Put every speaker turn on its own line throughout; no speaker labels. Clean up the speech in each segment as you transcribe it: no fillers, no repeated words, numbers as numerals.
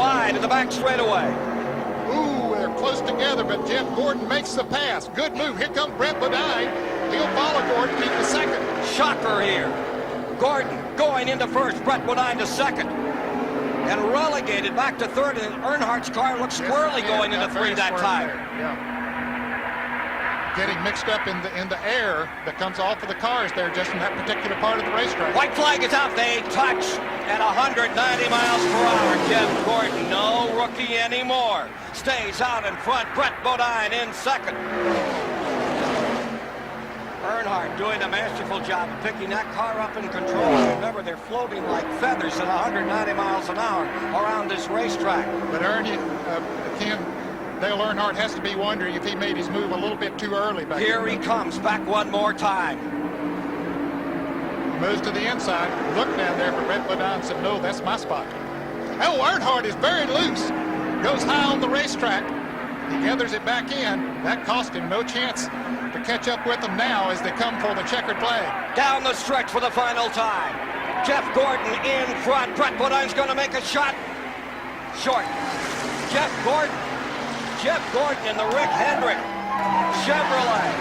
wide in the back straightaway.
Ooh, they're close together, but Jeff Gordon makes the pass. Good move. Here comes Brett Bodine. He'll follow Gordon into second.
Shocker here. Gordon going into first, Brett Bodine to second. And relegated back to third, and Earnhardt's car looks squirrely going into three that time.
Yeah. Getting mixed up in the air that comes off of the cars there just in that particular part of the racetrack.
White flag is out. They touch at 190 miles per hour. Jeff Gordon, no rookie anymore, stays out in front. Brett Bodine in second. Earnhardt doing a masterful job of picking that car up in control. Remember, they're floating like feathers at 190 miles an hour around this racetrack.
But Ernie, Ken, Dale Earnhardt has to be wondering if he made his move a little bit too early back
here. He comes back one more time.
Moves to the inside. Look down there for Brett Bodine and said, no, that's my spot. Oh, Earnhardt is very loose. Goes high on the racetrack. He gathers it back in. That cost him no chance to catch up with them now as they come for the checkered flag.
Down the stretch for the final time. Jeff Gordon in front. Brett Bodine's going to make a shot. Short. Jeff Gordon in the Rick Hendrick Chevrolet.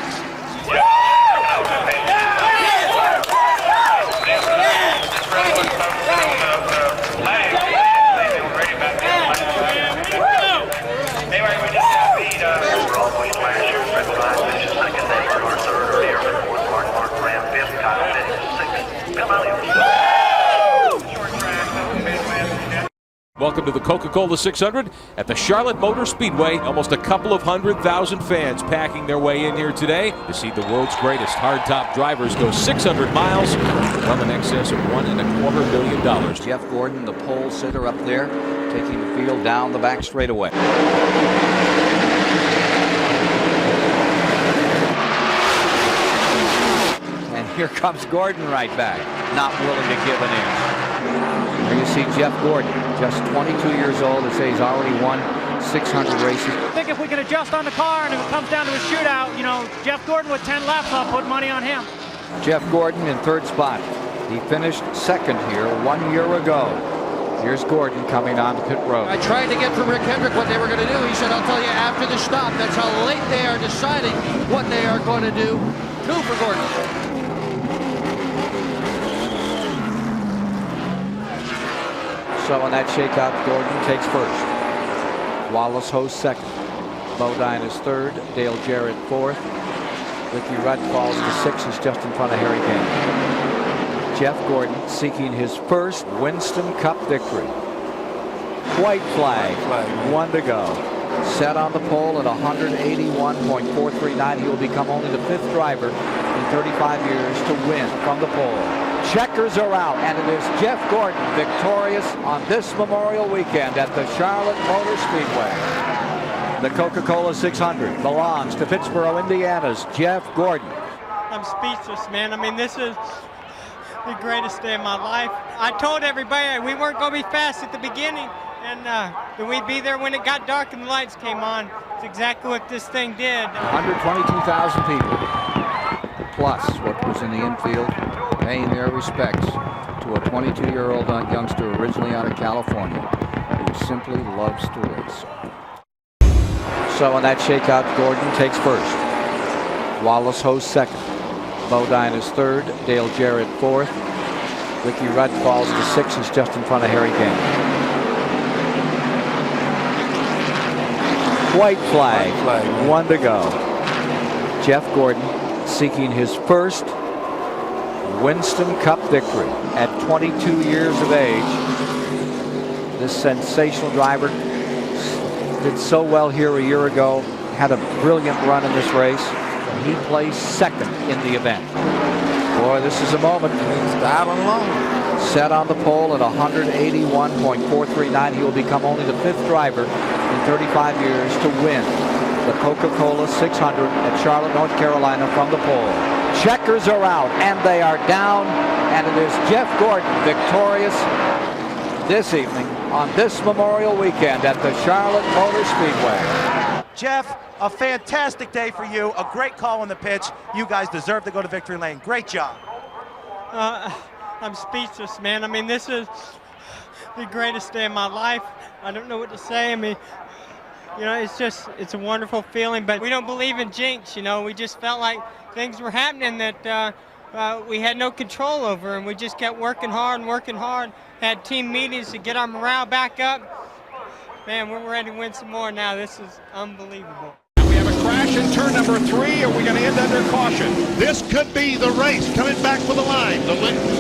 Welcome to the Coca-Cola 600 at the Charlotte Motor Speedway. Almost a couple of 100,000 fans packing their way in here today to see the world's greatest hardtop drivers go 600 miles, well in excess of $1.25 million.
Jeff Gordon, the pole sitter up there, taking the field down the back straightaway. And here comes Gordon right back, not willing to give an inch. There you see Jeff Gordon, just 22 years old. They say he's already won 600 races.
I think if we can adjust on the car and if it comes down to a shootout, you know, Jeff Gordon with 10 laps, I'll put money on him.
Jeff Gordon in third spot. He finished second here 1 year ago. Here's Gordon coming on to pit road.
I tried to get from Rick Hendrick what they were going to do. He said, I'll tell you after the stop. That's how late they are deciding what they are going to do. Two for Gordon.
So in that shakeout, Gordon takes first. Wallace Host second. Bodine is third. Dale Jarrett fourth. Ricky Rudd falls to sixth. He's just in front of Harry Gant. Jeff Gordon seeking his first Winston Cup victory. White flag. 1 to go. Set on the pole at 181.439. He will become only the 5th driver in 35 years to win from the pole. Checkers are out, and it is Jeff Gordon victorious on this Memorial Weekend at the Charlotte Motor Speedway. The Coca-Cola 600 belongs to Pittsburgh, Indiana's Jeff Gordon.
I'm speechless, man. I mean, this is the greatest day of my life. I told everybody we weren't going to be fast at the beginning, and that we'd be there when it got dark and the lights came on. It's exactly what this thing did.
122,000 people, plus what was in the infield, paying their respects to a 22-year-old youngster originally out of California who simply loves to race. So in that shakeout, Gordon takes first. Wallace Host second. Bodine is third. Dale Jarrett fourth. Ricky Rudd falls to sixth. He's just in front of Harry Gant. White flag. 1 to go. Jeff Gordon seeking his first Winston Cup victory at 22 years of age. This sensational driver did so well here a year ago, had a brilliant run in this race, and he placed second in the event. Boy, this is a moment. He's battling along. Set on the pole at 181.439. He will become only the 5th driver in 35 years to win the Coca-Cola 600 at Charlotte, North Carolina from the pole. Checkers are out, and they are down, and it is Jeff Gordon victorious this evening on this Memorial Weekend at the Charlotte Motor Speedway.
Jeff, a fantastic day for you, a great call on the pitch. You guys deserve to go to victory lane. Great job.
I'm speechless, man. I mean, this is the greatest day of my life. I don't know what to say. I mean, you know, it's a wonderful feeling, but we don't believe in jinx, you know. We just felt like things were happening that we had no control over, and we just kept working hard and working hard. Had team meetings to get our morale back up. Man, we're ready to win some more now. This is unbelievable.
We have a crash in turn number 3. Are we going to end under caution?
This could be the race coming back for the line.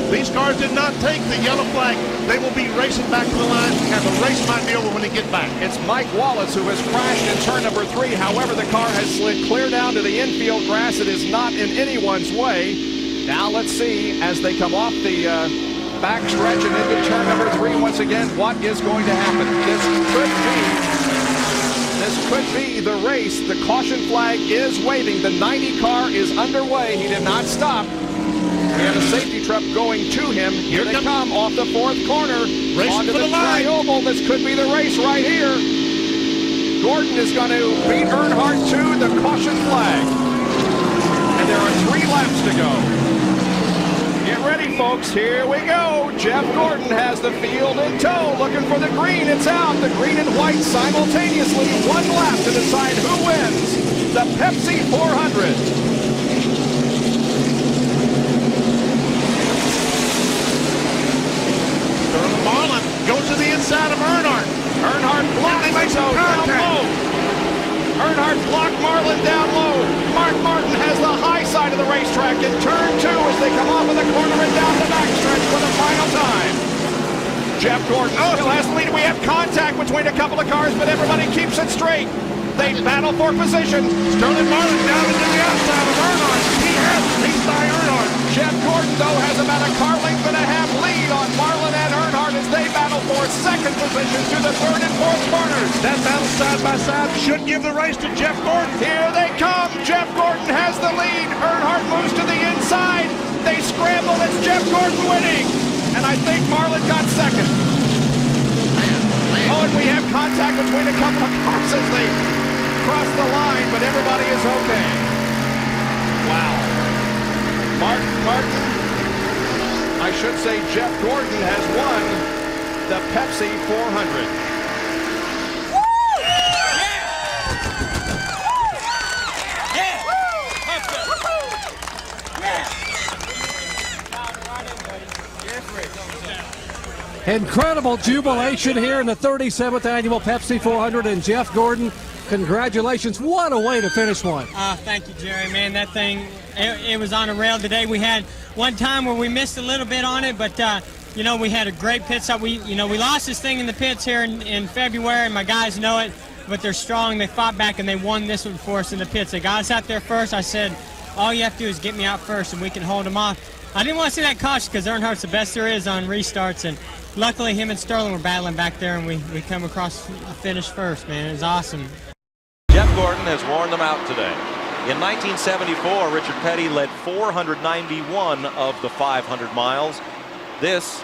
These cars did not take the yellow flag. They will be racing back to the line, and the race might be over when they get back.
It's Mike Wallace who has crashed in turn number 3. However, the car has slid clear down to the infield grass. It is not in anyone's way. Now let's see as they come off the back stretch and into turn number 3 once again, what is going to happen? This could be the race. The caution flag is waving. The 90 car is underway. He did not stop. We have a safety truck going to him. Here they come off the 4th corner. Onto the tri-oval. This could be the race right here. Gordon is going to beat Earnhardt to the caution flag. And there are 3 laps to go. Get ready, folks. Here we go. Jeff Gordon has the field in tow, looking for the green. It's out. The green and white simultaneously. 1 lap to decide who wins the Pepsi 400.
Marlin goes to the inside of Earnhardt.
Earnhardt blocks down low. Earnhardt blocked Marlin down low. Mark Martin has the high side of the racetrack in turn 2 as they come off of the corner and down the backstretch for the final time. Jeff Gordon still has the lead. We have contact between a couple of cars, but everybody keeps it straight. They battle for position.
Sterling Marlin down into the outside of Earnhardt. He has beat by Earnhardt.
Jeff Gordon, though, has about a car length and a half lead on Marlin and Earnhardt as they battle for second position to the 3rd and 4th corners.
That battle side by side should give the race to Jeff Gordon.
Here they come. Jeff Gordon has the lead. Earnhardt moves to the inside. They scramble. It's Jeff Gordon winning. And I think Marlin got second. Oh, and we have contact between a couple of cars as they cross the line, but everybody is okay. Wow. Martin, I should say Jeff Gordon has won the Pepsi 400.
Incredible jubilation here in the 37th annual Pepsi 400, and Jeff Gordon, congratulations. What a way to finish one.
Thank you, Jerry, man. That thing, it was on a rail today. We had one time where we missed a little bit on it, but you know, we had a great pit stop. We lost this thing in the pits here in February, and my guys know it, but they're strong. They fought back, and they won this one for us in the pits. They got us out there first. I said, all you have to do is get me out first, and we can hold them off. I didn't want to see that caution because Earnhardt's the best there is on restarts, and luckily him and Sterling were battling back there, and we come across the finish first, man. It was awesome.
Jeff Gordon has worn them out today. In 1974, Richard Petty led 491 of the 500 miles. This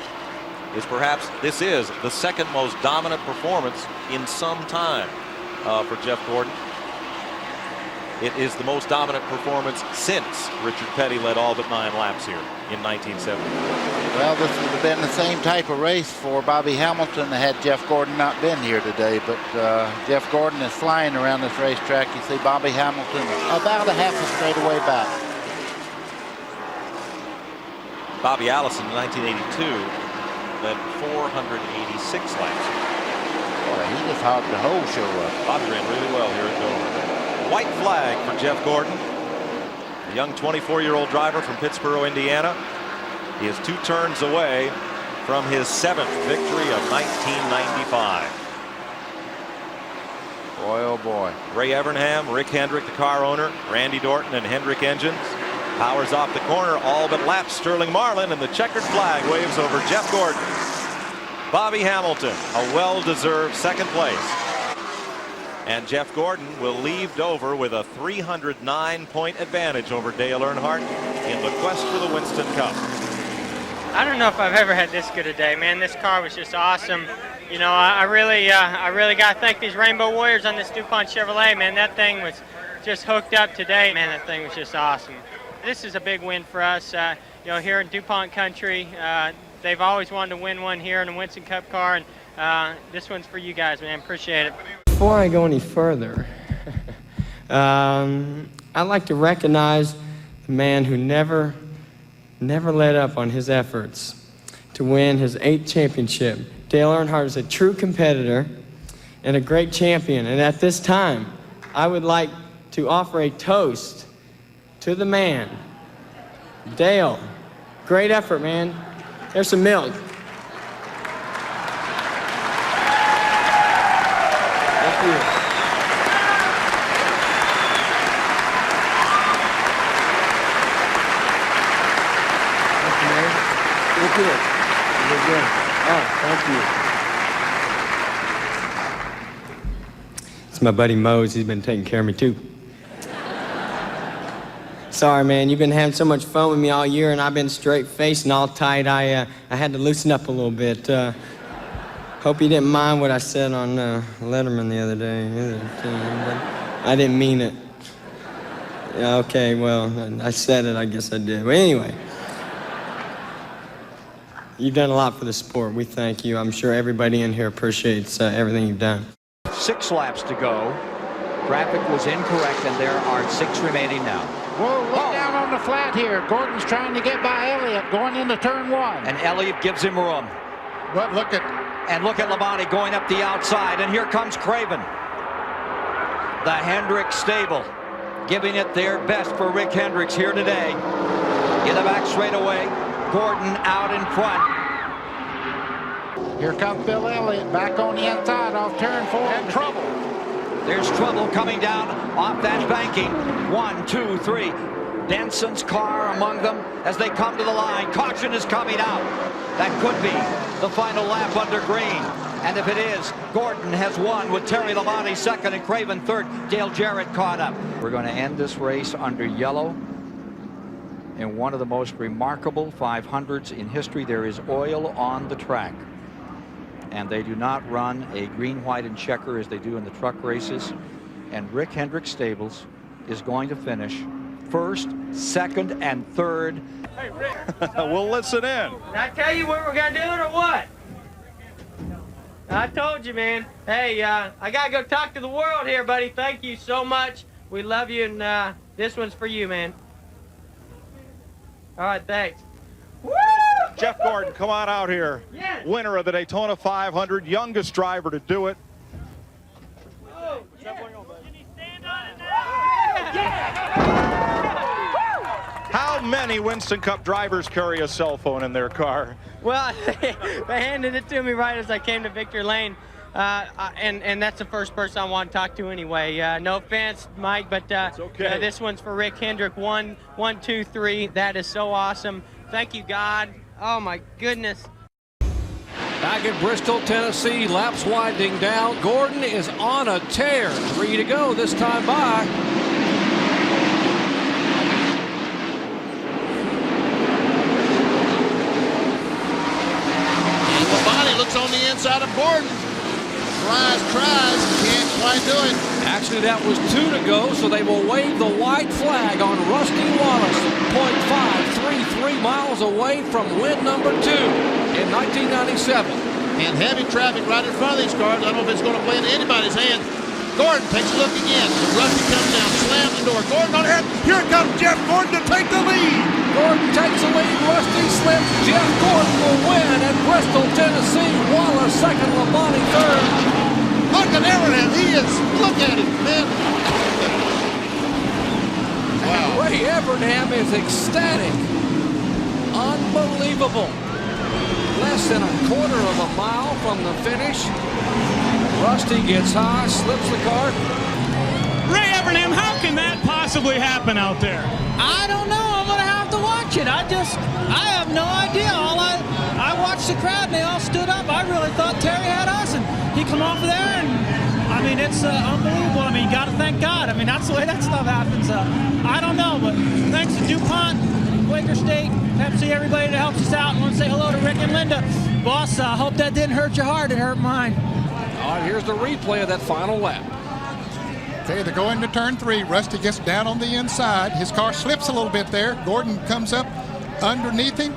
is the second most dominant performance in some time for Jeff Gordon. It is the most dominant performance since Richard Petty led all but 9 laps here in 1970.
Well, this would have been the same type of race for Bobby Hamilton had Jeff Gordon not been here today. But Jeff Gordon is flying around this racetrack. You see Bobby Hamilton about a half a straightaway back.
Bobby Allison in 1982 led 486 laps.
Boy, he just hogged the whole show up.
Bobby ran really well here at Dover. White flag for Jeff Gordon, a young 24-year-old driver from Pittsburgh, Indiana. He is 2 turns away from his 7th victory of 1995.
Boy, oh boy.
Ray Evernham, Rick Hendrick, the car owner, Randy Dorton, and Hendrick Engines. Powers off the corner, all but laps Sterling Marlin, and the checkered flag waves over Jeff Gordon. Bobby Hamilton, a well-deserved 2nd place. And Jeff Gordon will leave Dover with a 309-point advantage over Dale Earnhardt in the quest for the Winston Cup.
I don't know if I've ever had this good a day, man. This car was just awesome. You know, I really got to thank these Rainbow Warriors on this DuPont Chevrolet, man. That thing was just hooked up today. Man, that thing was just awesome. This is a big win for us. You know, here in DuPont country, they've always wanted to win one here in the Winston Cup car, and this one's for you guys, man. Appreciate it.
Before I go any further, I'd like to recognize the man who never let up on his efforts to win his 8th championship. Dale Earnhardt is a true competitor and a great champion. And at this time, I would like to offer a toast to the man. Dale, great effort, man. There's some milk. Thank you. Thank you, man. You're good. You're good. Oh, thank you. It's my buddy Mose. He's been taking care of me, too. Sorry, man. You've been having so much fun with me all year, and I've been straight-faced and all tight. I had to loosen up a little bit. Hope you didn't mind what I said on Letterman the other day. I didn't mean it. Yeah, okay, well, I said it. I guess I did. But anyway, you've done a lot for the sport. We thank you. I'm sure everybody in here appreciates everything you've done.
6 laps to go. Graphic was incorrect, and there are 6 remaining now.
Whoa, look down on the flat here. Gordon's trying to get by Elliott going into turn 1.
And Elliott gives him room.
But look at
Labonte going up the outside, and here comes Craven. The Hendricks stable giving it their best for Rick Hendricks here today. In the back straightaway, Gordon out in front.
Here comes Bill Elliott back on the inside off turn 4.
And trouble. There's trouble coming down off that banking. 1, 2, 3. Denson's car among them as they come to the line. Caution is coming out. That could be the final lap under green. And if it is, Gordon has won with Terry Labonte second and Craven third. Dale Jarrett caught up.
We're going to end this race under yellow. In one of the most remarkable 500s in history, there is oil on the track. And they do not run a green, white, and checker as they do in the truck races. And Rick Hendricks Stables is going to finish first, second, and third.
Hey, Rick.
We'll listen in.
Did I tell you what we're going to do or what? I told you, man. Hey, I got to go talk to the world here, buddy. Thank you so much. We love you, and this one's for you, man. All right, thanks. Woo!
Jeff Gordon, come on out here.
Yes.
Winner of the Daytona 500, youngest driver to do it.
Oh, yeah.
How many Winston Cup drivers carry a cell phone in their car?
Well, they handed it to me right as I came to Victory Lane, and that's the first person I want to talk to anyway. No offense, Mike, but
okay.
This one's for Rick Hendrick. 1, 2, 3. That is so awesome. Thank you, God. Oh my goodness.
Back at Bristol, Tennessee, laps winding down. Gordon is on a tear. 3 to go this time by.
Labonte looks on the inside of Gordon. Tries, can't quite do it.
Actually, that was 2 to go, so they will wave the white flag on Rusty Wallace. 0.533 miles away from win number 2 in 1997.
And heavy traffic right in front of these cars. I don't know if it's going to play into anybody's hands. Gordon takes a look again. Rusty comes down, slams the door. Gordon on ahead. Here comes Jeff Gordon to take the lead.
Gordon takes the lead. Rusty slips. Jeff Gordon will win at Bristol, Tennessee. Wallace second, Labonte third.
Look at Abraham. He is. Look at him, man. Wow.
Ray Evernham is ecstatic. Unbelievable. Less than a quarter of a mile from the finish. Rusty gets high, slips the car.
Ray Evernham, how can that possibly happen out there?
I don't know. I'm going to have to watch it. I have no idea. I watched the crowd, and they all stood up. I really thought Terry had us, and he come off of there, and I mean, it's unbelievable. I mean, you got to thank God. I mean, that's the way that stuff happens. I don't know, but thanks to DuPont, Quaker State, Pepsi, everybody that helps us out. I want to say hello to Rick and Linda. Boss, I hope that didn't hurt your heart. It hurt mine.
All right, here's the replay of that final lap.
Okay, they go into turn 3. Rusty gets down on the inside. His car slips a little bit there. Gordon comes up underneath him.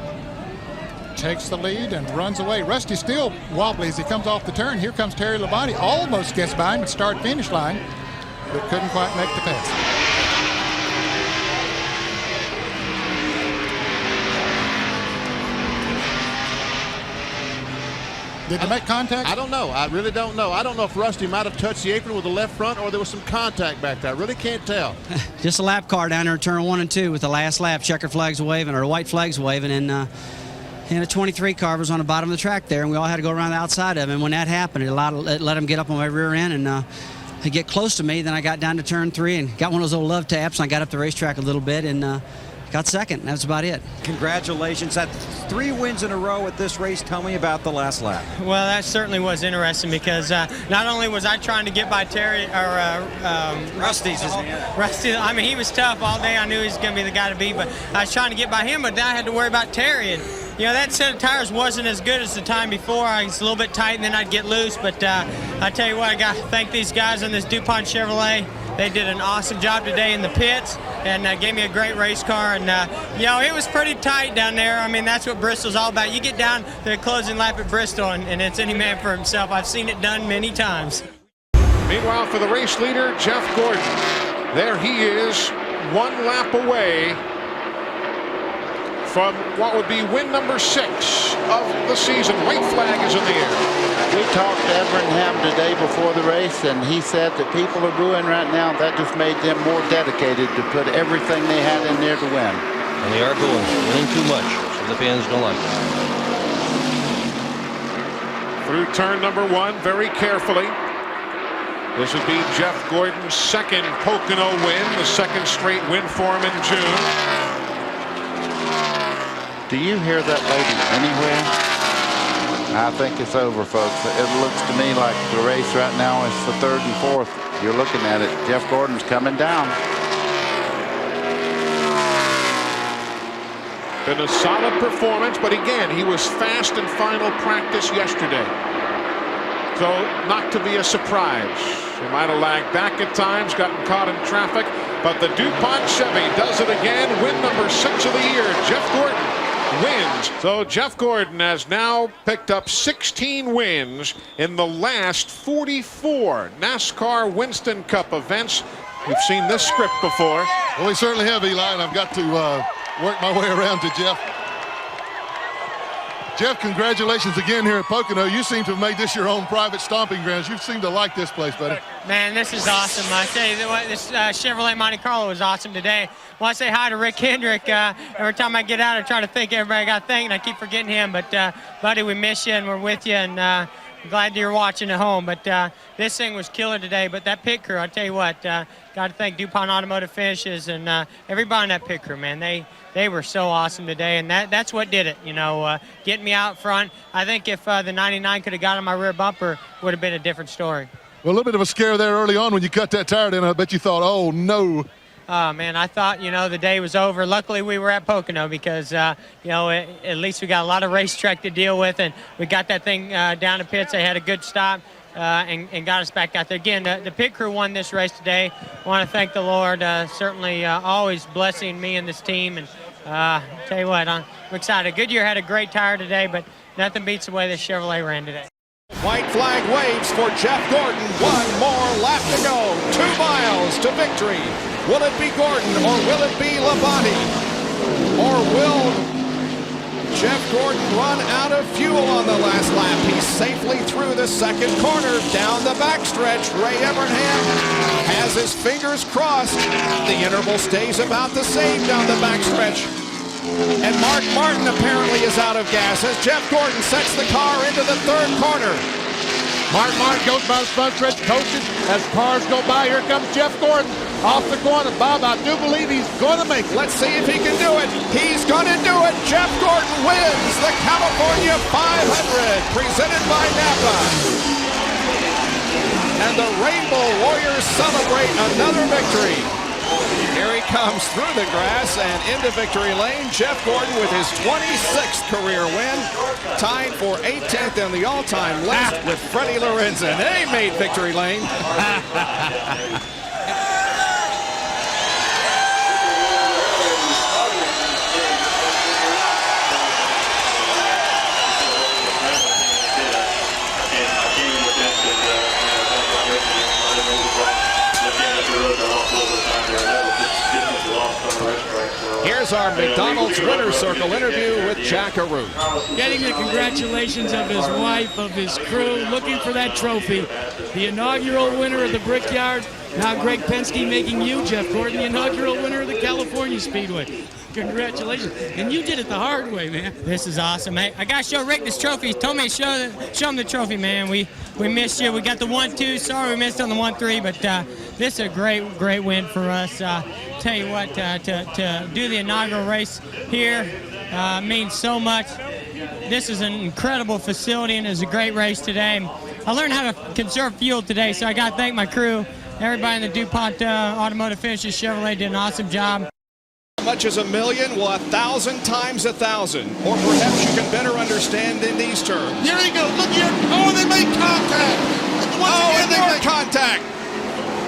takes the lead and runs away. Rusty still wobbly as he comes off the turn. Here comes Terry Labonte. Almost gets by him at start-finish line, but couldn't quite make the pass. Did they make contact?
I don't know. I really don't know. I don't know if Rusty might have touched the apron with the left front or there was some contact back there. I really can't tell.
Just a lap car down there in turn 1 and 2 with the last lap. Checker flags waving or white flags waving, and a 23 car was on the bottom of the track there, and we all had to go around the outside of him. And when that happened, it let him get up on my rear end and he get close to me. Then I got down to turn 3 and got one of those old love taps, and I got up the racetrack a little bit and got second. That's about it.
Congratulations. That's 3 wins in a row at this race. Tell me about the last lap.
Well, that certainly was interesting because not only was I trying to get by Terry or
Rusty's his name.
Rusty, I mean, he was tough all day. I knew he was going to be the guy to beat, but I was trying to get by him, but now I had to worry about Terry. And, you know, that set of tires wasn't as good as the time before. I was a little bit tight, and then I'd get loose. But I tell you what, I got to thank these guys in this DuPont Chevrolet. They did an awesome job today in the pits and gave me a great race car. And, you know, it was pretty tight down there. I mean, that's what Bristol's all about. You get down the closing lap at Bristol, and it's any man for himself. I've seen it done many times.
Meanwhile, for the race leader, Jeff Gordon. There he is, 1 lap away from what would be win number 6 of the season. White flag is in the air.
We talked to Evernham today before the race, and he said that people are booing right now. That just made them more dedicated to put everything they had in there to win.
And they are booing, winning too much, so the fans don't like it.
Through turn number 1 very carefully. This would be Jeff Gordon's 2nd Pocono win, the 2nd straight win for him in June.
Do you hear that lady anywhere? I think it's over, folks. It looks to me like the race right now is for 3rd and 4th. You're looking at it. Jeff Gordon's coming down.
Been a solid performance, but again, he was fast in final practice yesterday. So not to be a surprise. He might have lagged back at times, gotten caught in traffic, but the DuPont Chevy does it again. Win number 6 of the year. Jeff Gordon wins. So Jeff Gordon has now picked up 16 wins in the last 44 NASCAR Winston Cup events. We've seen this script before.
Well, we certainly have, Eli, and I've got to work my way around to Jeff. Jeff, congratulations again here at Pocono. You seem to have made this your own private stomping grounds. You seem to like this place, buddy.
Man, this is awesome. I tell you, this Chevrolet Monte Carlo was awesome today. I want to say hi to Rick Hendrick. Every time I get out, I try to thank everybody I got to thank, and I keep forgetting him. But, buddy, we miss you, and we're with you, and glad you're watching at home. But this thing was killer today. But that pit crew, I tell you what, got to thank DuPont Automotive Finishes and everybody in that pit crew, man. They were so awesome today, and that's what did it, you know, getting me out front. I think if the 99 could have got on my rear bumper, would have been a different story.
Well, a little bit of a scare there early on when you cut that tire down. I bet you thought, oh, no.
Oh, man, I thought, you know, the day was over. Luckily, we were at Pocono because, you know, at least we got a lot of racetrack to deal with, and we got that thing down to pits. They had a good stop and got us back out there. Again, the pit crew won this race today. I want to thank the Lord, certainly always blessing me and this team. And tell you what, I'm excited. Goodyear had a great tire today, but nothing beats the way this Chevrolet ran today.
White flag waves for Jeff Gordon. 1 more lap to go. 2 miles to victory. Will it be Gordon or will it be Labonte? Or will Jeff Gordon run out of fuel on the last lap? He's safely through the 2nd corner, down the backstretch. Ray Evernham has his fingers crossed. The interval stays about the same down the backstretch. And Mark Martin apparently is out of gas as Jeff Gordon sets the car into the 3rd corner.
Mark Martin goes by the front stretch, coaches as cars go by. Here comes Jeff Gordon off the corner. Bob, I do believe he's going to make it.
Let's see if he can do it. He's going to do it. Jeff Gordon wins the California 500 presented by Napa. And the Rainbow Warriors celebrate another victory. Here he comes through the grass and into victory lane. Jeff Gordon with his 26th career win, tied for 18th in the all-time list with Freddie Lorenzen. They made victory lane. is our McDonald's Winner's Circle interview with Jack Arute.
Getting the congratulations of his wife, of his crew, looking for that trophy. The inaugural winner of the Brickyard. Now Greg Penske making you, Jeff Gordon, the inaugural winner of the California Speedway. Congratulations. And you did it the hard way, man.
This is awesome. Hey, I got to show Rick this trophy. He told me to show him the trophy, man. We missed you. We got the 1-2. Sorry we missed on the 1-3, but this is a great win for us. Tell you what, to do the inaugural race here means so much. This is an incredible facility, and it was a great race today. I learned how to conserve fuel today, so I got to thank my crew. Everybody in the DuPont Automotive Finishes Chevrolet did an awesome job.
How much is $1 million? Well, 1,000 times 1,000. Or perhaps you can better understand in these terms.
Here he goes. Look here. Oh, they make contact.
And they make contact.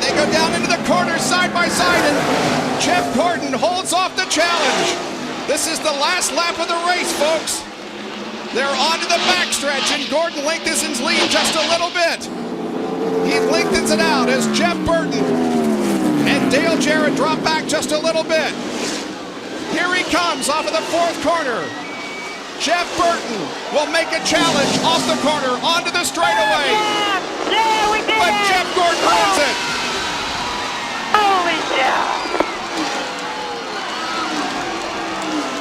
They go down into the corner side by side, and Jeff Gordon holds off the challenge. This is the last lap of the race, folks. They're on to the backstretch, and Gordon lengthens his lead just a little bit. He lengthens it out as Jeff Burton and Dale Jarrett drop back just a little bit. Here he comes off of the fourth corner. Jeff Burton will make a challenge off the corner onto the straightaway.
Yeah, we did
but
it.
Jeff Gordon wins it.
Holy cow.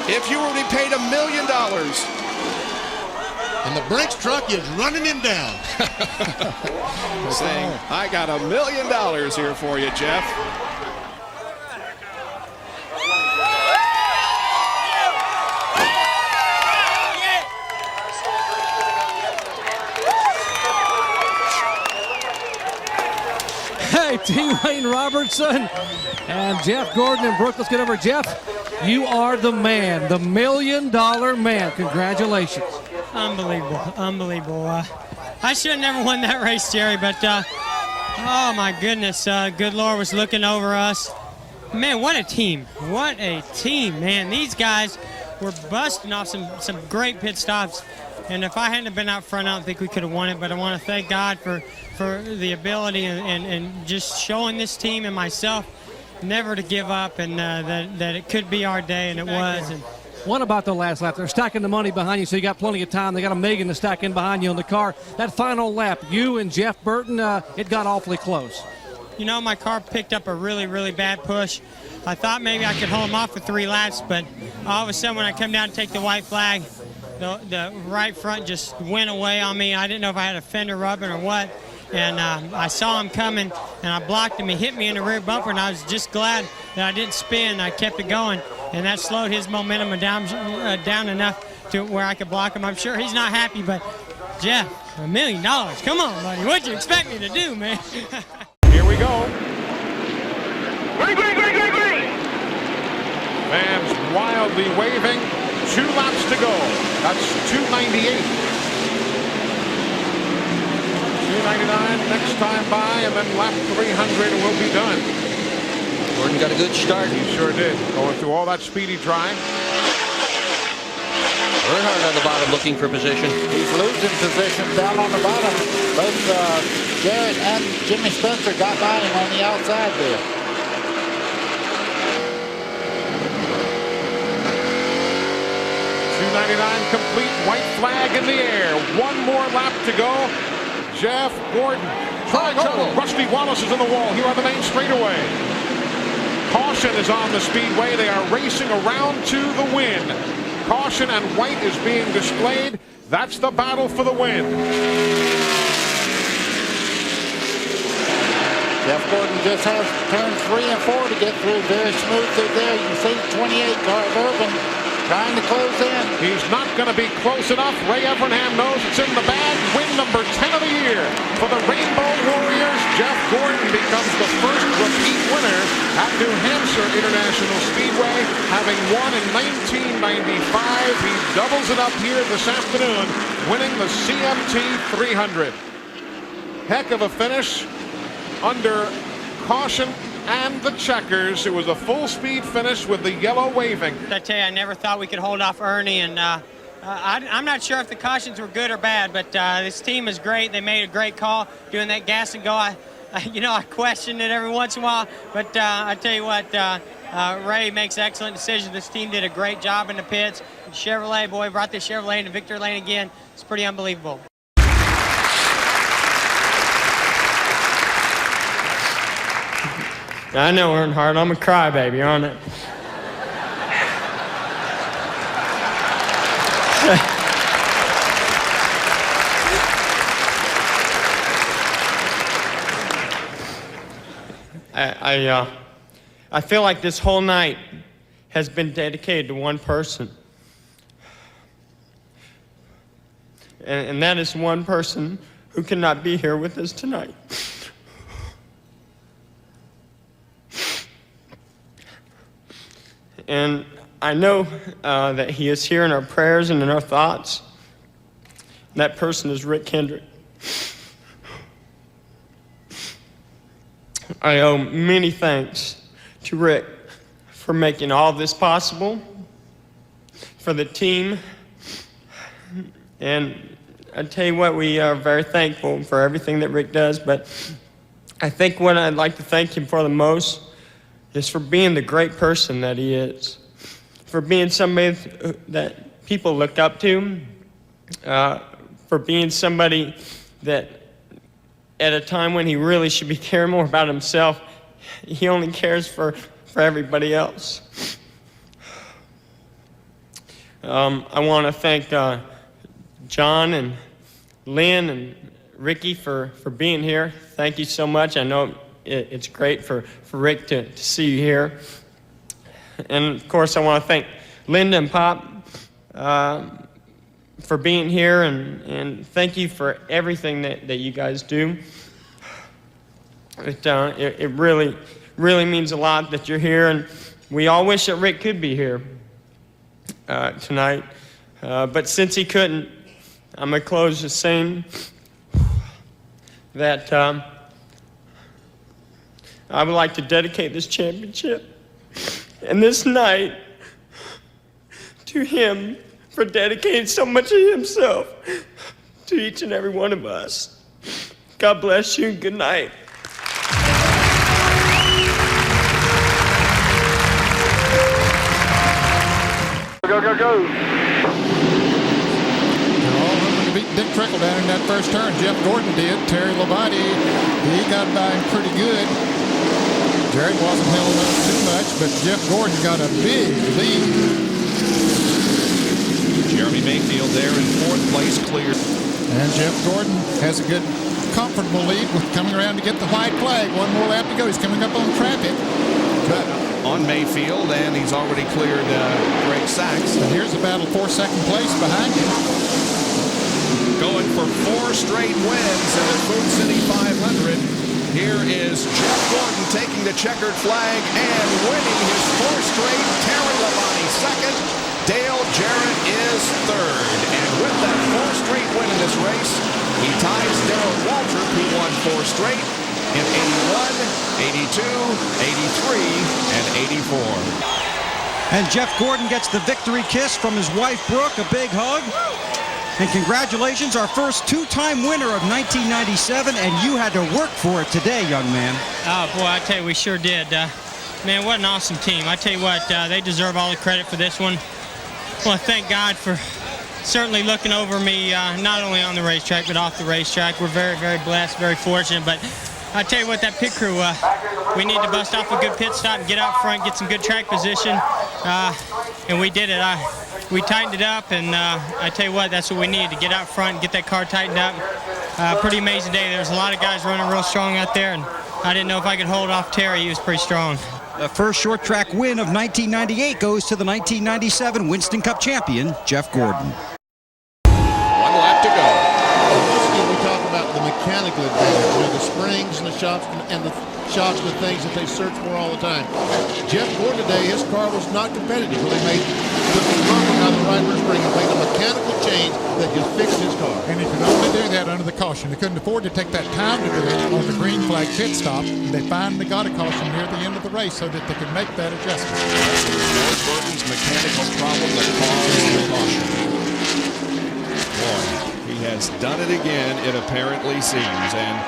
If you were to be paid $1 million.
And the Brinks truck is running him down.
Saying, I got $1 million here for you, Jeff.
Hey, T. Wayne Robertson and Jeff Gordon and Brooke. Let's get over. Jeff, you are the man, the $1 million man. Congratulations.
Unbelievable. I should have never won that race, Jerry, but oh my goodness, good Lord was looking over us. Man, what a team. What a team, man. These guys were busting off some great pit stops. And if I hadn't been out front, I don't think we could have won it. But I want to thank God for the ability and just showing this team and myself never to give up, and that it could be our day, and it was. And
what about the last lap? They're stacking the money behind you, so you got plenty of time. They got $1 million to stack in behind you on the car. That final lap, you and Jeff Burton, it got awfully close.
You know, my car picked up a really bad push. I thought maybe I could hold them off for 3 laps, but all of a sudden when I come down to take the white flag, the right front just went away on me. I didn't know if I had a fender rubbing or what. And I saw him coming, and I blocked him. He hit me in the rear bumper, and I was just glad that I didn't spin. I kept it going, and that slowed his momentum down enough to where I could block him. I'm sure he's not happy, but Jeff, $1 million. Come on, buddy. What'd you expect me to do, man?
Here we go.
Green.
Fans wildly waving. 2 laps to go. That's 298. 299 next time by, and then lap 300 will be done.
Gordon got a good start.
He sure did. Going through all that speedy drive.
Earnhardt on the bottom looking for position.
He's losing position down on the bottom. Both Jarrett and Jimmy Spencer got by him on the outside there.
.299 complete, white flag in the air. 1 more lap to go. Jeff Gordon trying. Oh, Rusty Wallace is in the wall here on the main straightaway. Caution is on the speedway. They are racing around to the win. Caution and white is being displayed. That's the battle for the win.
Jeff Gordon just has turns 3 and 4 to get through. Very smooth through there. You can see the 28 car of Urban trying to close in.
He's not going to be close enough. Ray Evernham knows it's in the bag. Win number 10 of the year for the Rainbow Warriors. Jeff Gordon becomes the first repeat winner at New Hampshire International Speedway, having won in 1995. He doubles it up here this afternoon, winning the CMT 300. Heck of a finish under caution and the checkers. It was a full-speed finish with the yellow waving.
I tell you, I never thought we could hold off Ernie, and I'm not sure if the cautions were good or bad, but this team is great. They made a great call doing that gas and go. You know, I question it every once in a while, but I tell you what, Ray makes excellent decisions. This team did a great job in the pits. Chevrolet, boy, brought this Chevrolet into victory lane again. It's pretty unbelievable.
I know, Earnhardt, I'm a crybaby, aren't I? I feel like this whole night has been dedicated to one person. And that is one person who cannot be here with us tonight. And I know that he is here in our prayers and in our thoughts. That person is Rick Hendrick. I owe many thanks to Rick for making all this possible, for the team, and I tell you what, we are very thankful for everything that Rick does, but I think what I'd like to thank him for the most is for being the great person that he is, for being somebody that people look up to, for being somebody that at a time when he really should be caring more about himself, he only cares for everybody else. I want to thank John and Lynn and Ricky for being here. Thank you so much. I know it's great for Rick to see you here. And of course, I want to thank Linda and Pop for being here, and thank you for everything that you guys do. It really, really means a lot that you're here, and we all wish that Rick could be here tonight. But since he couldn't, I'm going to close just saying that I would like to dedicate this championship and this night to him for dedicating so much of himself to each and every one of us. God bless you and good night.
Go, go, go. They're all hoping to beat Dick Trickledown in that first turn. Jeff Gordon did. Terry Labonte, he got by him pretty good. Jared wasn't held up too much, but Jeff Gordon got a big lead.
Jeremy Mayfield there in fourth place, clear.
And Jeff Gordon has a good, comfortable lead with coming around to get the white flag. One more lap to go. He's coming up on traffic. But
on Mayfield, and he's already cleared Greg Sachs.
And here's a battle for second place behind him.
Going for 4 straight wins in the Food City 500. Here is Jeff Gordon taking the checkered flag and winning his 4th straight. Terry Labonte second. Dale Jarrett is third. And with that 4th straight win in this race, he ties Darrell Waltrip, who won 4 straight in 81, 82, 83, and 84.
And Jeff Gordon gets the victory kiss from his wife, Brooke, a big hug. And congratulations, our first 2-time winner of 1997, and you had to work for it today, young man.
Oh, boy, I tell you, we sure did. Man, what an awesome team. I tell you what, they deserve all the credit for this one. I want to thank God for certainly looking over me, not only on the racetrack, but off the racetrack. We're very, very blessed, very fortunate. But I tell you what, that pit crew, we need to bust off a good pit stop and get out front, get some good track position. And we did it. We tightened it up, and I tell you what, that's what we needed, to get out front and get that car tightened up. Pretty amazing day. There's a lot of guys running real strong out there, and I didn't know if I could hold off Terry. He was pretty strong.
The first short track win of 1998 goes to the 1997 Winston Cup champion, Jeff Gordon.
1 lap to go.
We talk about the mechanical advantage, the springs and the shocks and the things that they search for all the time. Jeff Gordon today, his car was not competitive. They took the rubber out of the right rear spring and made a mechanical change that just fixed his car.
And he could only do that under the caution. They couldn't afford to take that time to do it on the green flag pit stop. They finally got a caution near the end of the race so that they could make that adjustment.
George Burton's mechanical problem that caused the caution. Boy, he has done it again, it apparently seems. And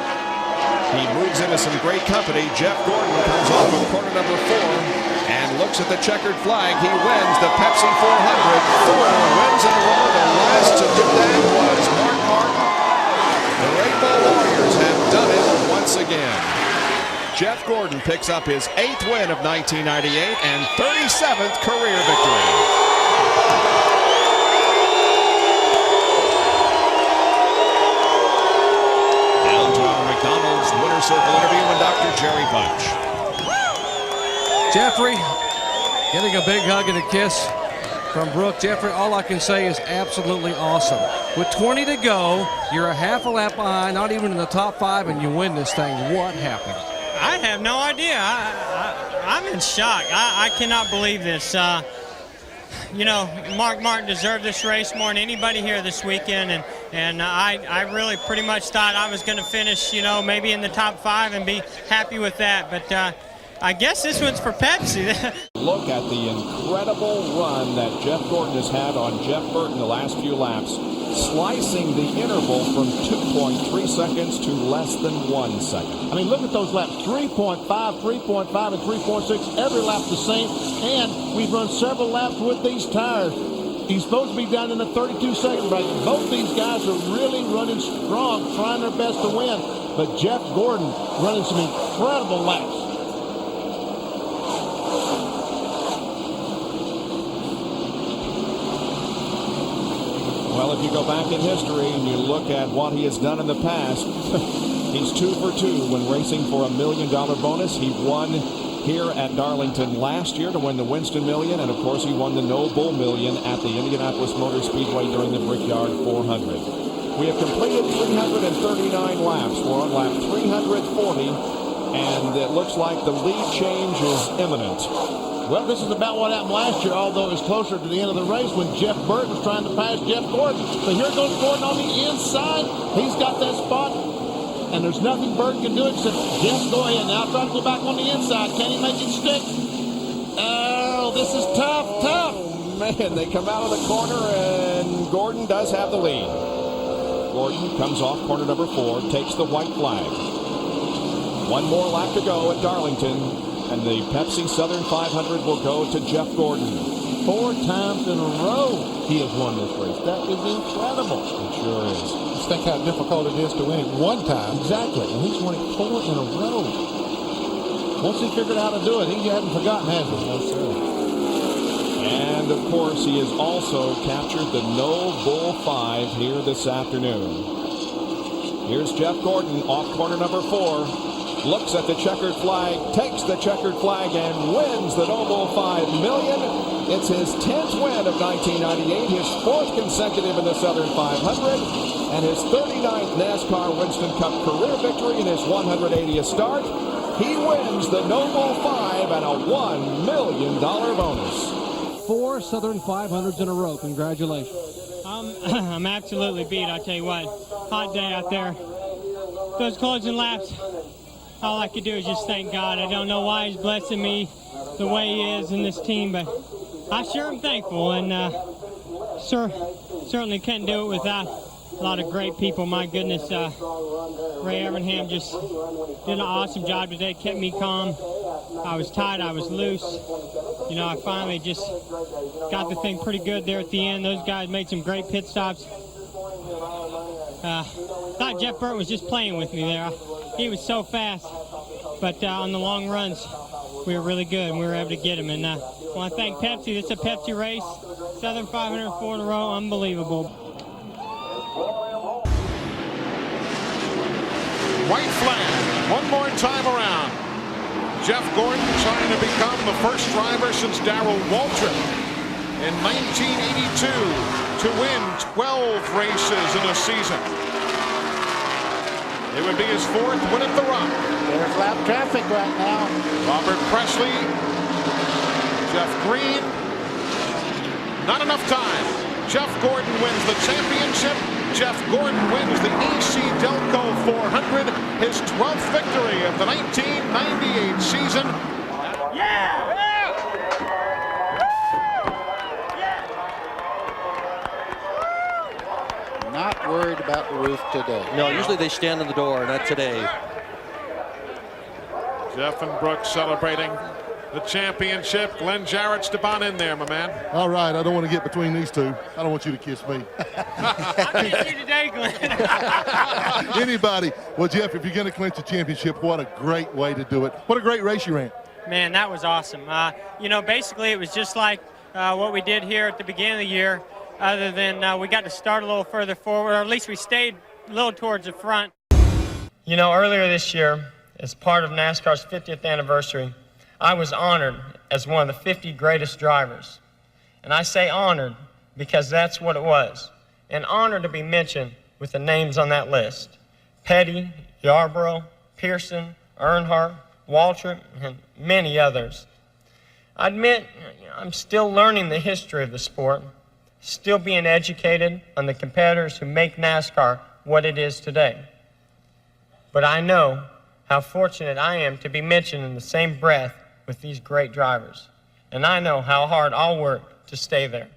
He moves into some great company. Jeff Gordon comes off of corner number 4 and looks at the checkered flag. He wins the Pepsi 400. 4 wins in a row. The last to do that was Mark Martin. The Rainbow Warriors have done it once again. Jeff Gordon picks up his 8th win of 1998 and 37th career victory. McDonald's Winter Circle interview with Dr. Jerry Bunch.
Jeffrey, getting a big hug and a kiss from Brooke. Jeffrey, all I can say is absolutely awesome. With 20 to go, you're a half a lap behind, not even in the top 5, and you win this thing. What happened?
I have no idea. I'm in shock. I cannot believe this. You know, Mark Martin deserved this race more than anybody here this weekend, and I really pretty much thought I was going to finish, you know, maybe in the top 5 and be happy with that. But I guess this one's for Pepsi.
Look at the incredible run that Jeff Gordon has had on Jeff Burton the last few laps, slicing the interval from 2.3 seconds to less than 1 second.
I mean, look at those laps, 3.5, 3.5, and 3.6, every lap the same, and we've run several laps with these tires. He's supposed to be down in the 32-second break. Both these guys are really running strong, trying their best to win, but Jeff Gordon running some incredible laps.
Well, if you go back in history and you look at what he has done in the past, he's 2 for 2 when racing for $1 million bonus. He won here at Darlington last year to win the Winston Million, and of course he won the No Bull Million at the Indianapolis Motor Speedway during the Brickyard 400. We have completed 339 laps. We're on lap 340, and it looks like the lead change is imminent.
Well, this is about what happened last year, although it was closer to the end of the race when Jeff Burton was trying to pass Jeff Gordon. So here goes Gordon on the inside. He's got that spot, and there's nothing Burton can do except just go ahead. Now try to go back on the inside. Can he make it stick? Oh, this is tough.
Oh, man, they come out of the corner, and Gordon does have the lead. Gordon comes off corner number 4, takes the white flag. 1 more lap to go at Darlington. And the Pepsi Southern 500 will go to Jeff Gordon.
4 times in a row he has won this race. That is incredible.
It sure is.
Just think how difficult it is to win it 1 time.
Exactly. And he's won it 4 in a row. Once he figured out how to do it, he hasn't forgotten, has he? No, sir.
And, of course, he has also captured the No Bull 5 here this afternoon. Here's Jeff Gordon off corner number 4. Looks at the checkered flag, takes the checkered flag, and wins the No Bull 5 million. It's his 10th win of 1998, his 4th consecutive in the Southern 500, and his 39th NASCAR Winston Cup career victory in his 180th start. He wins the No Bull 5 and a $1 million bonus.
4 Southern 500s in a row. Congratulations.
I'm absolutely beat, I tell you what. Hot day out there. Those closing laps. All I could do is just thank God. I don't know why he's blessing me the way he is in this team, but I sure am thankful, and certainly can't do it without a lot of great people. My goodness, Ray Evernham just did an awesome job today, kept me calm. I was tight, I was loose. You know, I finally just got the thing pretty good there at the end. Those guys made some great pit stops. Thought Jeff Burton was just playing with me there. He was so fast, but on the long runs, we were really good, and we were able to get him. And I want to thank Pepsi. This is a Pepsi race. Southern 504 in a row, unbelievable.
White flag, 1 more time around. Jeff Gordon trying to become the first driver since Darrell Waltrip in 1982 to win 12 races in a season. It would be his 4th win at the Rock.
There's lap traffic right now.
Robert Presley, Jeff Green. Not enough time. Jeff Gordon wins the championship. Jeff Gordon wins the AC Delco 400, his 12th victory of the 1998 season. Yeah!
Not worried about the roof today.
No, usually they stand in the door, not today.
Jeff and Brooks celebrating the championship. Glenn Jarrett's the bond in there, my man.
All right, I don't want to get between these two. I don't want you to kiss me.
I kiss you today, Glenn.
Anybody. Well, Jeff, if you're going to clinch the championship, what a great way to do it. What a great race you ran.
Man, that was awesome. You know, basically it was just like what we did here at the beginning of the year, other than we got to start a little further forward, or at least we stayed a little towards the front. You know, earlier this year, as part of NASCAR's 50th anniversary, I was honored as one of the 50 greatest drivers. And I say honored because that's what it was. An honor to be mentioned with the names on that list: Petty, Yarborough, Pearson, Earnhardt, Waltrip, and many others. I admit, I'm still learning the history of the sport, still being educated on the competitors who make NASCAR what it is today. But I know how fortunate I am to be mentioned in the same breath with these great drivers. And I know how hard I'll work to stay there.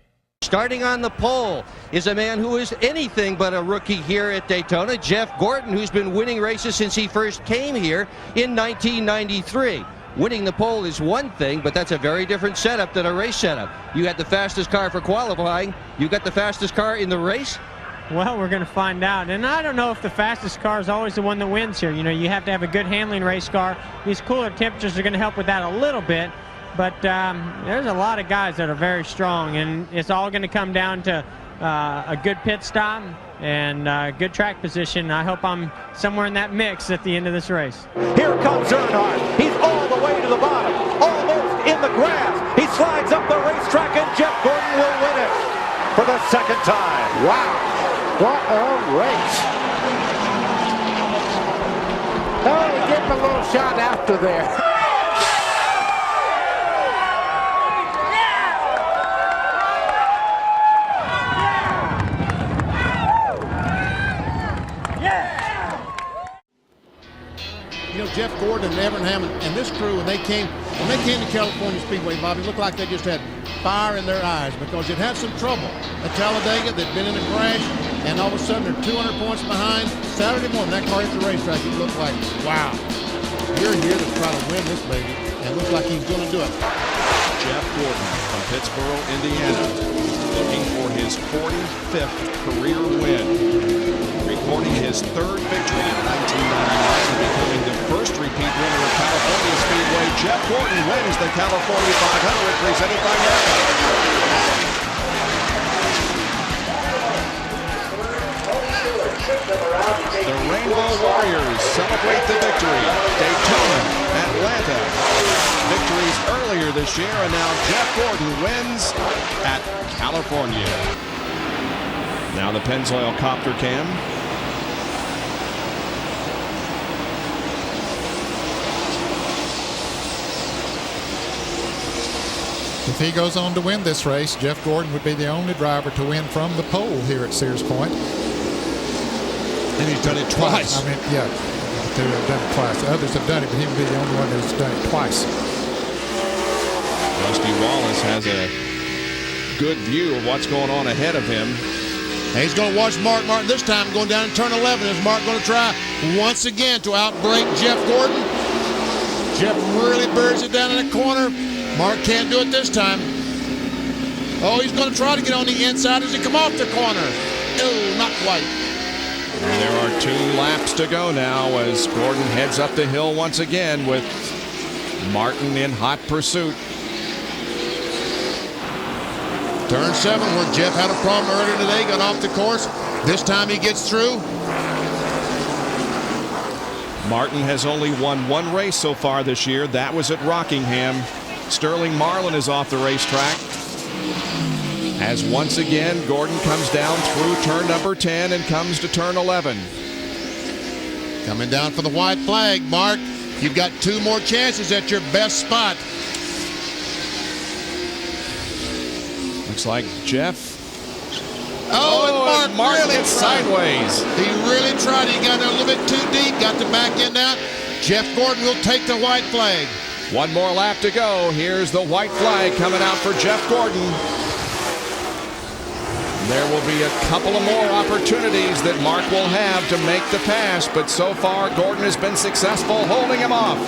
Starting on the pole is a man who is anything but a rookie here at Daytona, Jeff Gordon, who's been winning races since he first came here in 1993. Winning the pole is one thing, but that's a very different setup than a race setup. You had the fastest car for qualifying. You got the fastest car in the race?
Well, we're going to find out. And I don't know if the fastest car is always the one that wins here. You know, you have to have a good handling race car. These cooler temperatures are going to help with that a little bit. But there's a lot of guys that are very strong, and it's all going to come down to a good pit stop and good track position. I hope I'm somewhere in that mix at the end of this race.
Here comes Earnhardt. He's all the way to the bottom, almost in the grass. He slides up the racetrack, and Jeff Gordon will win it for the second time.
Wow, what a race. Oh, he gave him a little shot after there.
You know, Jeff Gordon and Everett Hammond and this crew, when they came to California Speedway, Bobby, looked like they just had fire in their eyes because it had some trouble at Talladega. They'd been in a crash, and all of a sudden they're 200 points behind. Saturday morning, that car hit the racetrack. It looked like, wow, you're here to try to win this baby, and it looks like he's going to do it.
Jeff Gordon from Pittsboro, Indiana, looking for his 45th career win. Recording his third victory in 1999 and becoming the first repeat winner of California Speedway. Jeff Gordon wins the California 500 presented by NASCAR. The Rainbow Warriors celebrate the victory. Daytona, Atlanta. Victories earlier this year, and now Jeff Gordon wins at California. Now the Pennzoil copter cam.
If he goes on to win this race, Jeff Gordon would be the only driver to win from the pole here at Sears Point.
And he's done it twice.
I mean, yeah, they have done it twice. Others have done it, but he would be the only one that's done it twice.
Rusty Wallace has a good view of what's going on ahead of him.
And he's going to watch Mark Martin this time going down in turn 11. Is Mark going to try once again to outbrake Jeff Gordon? Jeff really buries it down in the corner. Mark can't do it this time. Oh, he's going to try to get on the inside as he come off the corner. Oh, not quite.
And there are 2 laps to go now as Gordon heads up the hill once again with Martin in hot pursuit.
Turn 7 where Jeff had a problem earlier today, got off the course. This time he gets through.
Martin has only won 1 race so far this year. That was at Rockingham. Sterling Marlin is off the racetrack. As once again, Gordon comes down through turn number 10 and comes to turn 11.
Coming down for the white flag, Mark. You've got 2 more chances at your best spot.
Looks like Jeff.
Oh, and Mark really
gets sideways.
He really tried. He got a little bit too deep, got the back end out. Jeff Gordon will take the white flag.
1 more lap to go. Here's the white flag coming out for Jeff Gordon. There will be a couple of more opportunities that Mark will have to make the pass, but so far Gordon has been successful holding him off.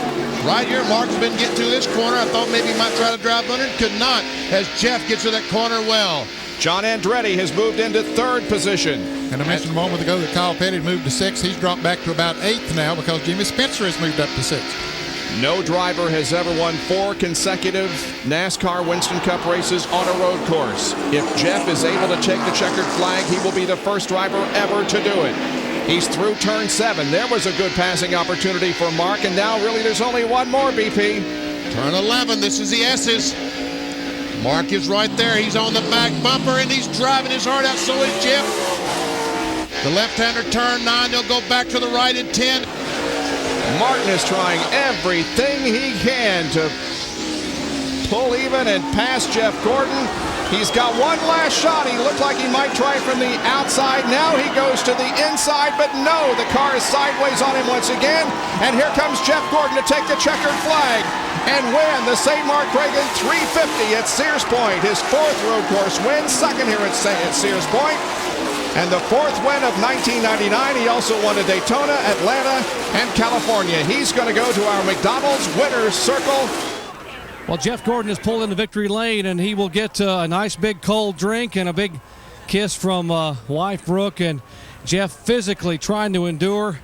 Right here, Mark's been getting to this corner. I thought maybe he might try to drive under it. Could not, as Jeff gets to that corner well.
John Andretti has moved into 3rd position.
And I mentioned a moment ago that Kyle Petty moved to 6th. He's dropped back to about 8th now because Jimmy Spencer has moved up to 6th.
No driver has ever won 4 consecutive NASCAR Winston Cup races on a road course. If Jeff is able to take the checkered flag, he will be the first driver ever to do it. He's through turn 7. There was a good passing opportunity for Mark, and now really there's only one more, BP.
Turn 11, this is the S's. Mark is right there. He's on the back bumper, and he's driving his heart out. So is Jeff. The left-hander turn 9. They'll go back to the right at 10.
Martin is trying everything he can to pull even and pass Jeff Gordon. He's got one last shot. He looked like he might try from the outside. Now he goes to the inside, but no, the car is sideways on him once again. And here comes Jeff Gordon to take the checkered flag and win the St. Mark Reagan 350 at Sears Point. His 4th road course win, 2nd here at Sears Point. And the 4th win of 1999. He also won at Daytona, Atlanta, and California. He's going to go to our McDonald's winner's circle.
Well, Jeff Gordon has pulled into victory lane, and he will get a nice big cold drink and a big kiss from wife Brooke, and Jeff physically trying to endure.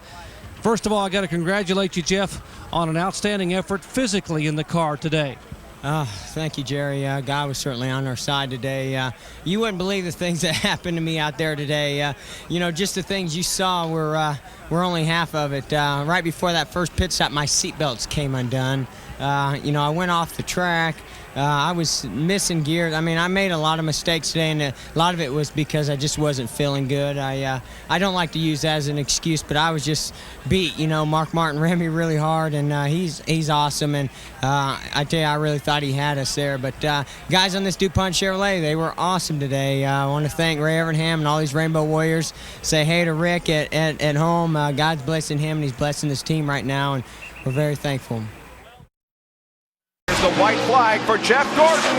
First of all, I got to congratulate you, Jeff, on an outstanding effort physically in the car today.
Thank you, Jerry. God was certainly on our side today. You wouldn't believe the things that happened to me out there today. You know, just the things you saw were only half of it. Right before that first pit stop, my seatbelts came undone. You know, I went off the track. I was missing gears. I mean, I made a lot of mistakes today, and a lot of it was because I just wasn't feeling good. I don't like to use that as an excuse, but I was just beat. You know, Mark Martin ran me really hard, and he's awesome. And I tell you, I really thought he had us there. But guys on this DuPont Chevrolet, they were awesome today. I want to thank Ray Evernham and all these Rainbow Warriors. Say hey to Rick at home. God's blessing him, and he's blessing this team right now, and we're very thankful.
The white flag for Jeff Gordon.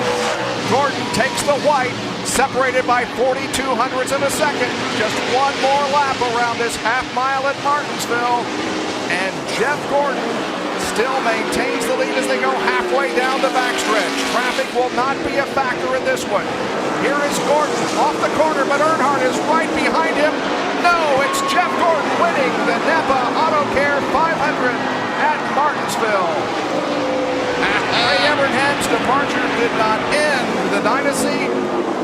Gordon takes the white, separated by 42 hundredths of a second. Just one more lap around this half mile at Martinsville. And Jeff Gordon still maintains the lead as they go halfway down the backstretch. Traffic will not be a factor in this one. Here is Gordon off the corner, but Earnhardt is right behind him. No, it's Jeff Gordon winning the Napa Auto Care 500 at Martinsville. Ray Evernham's departure did not end the dynasty.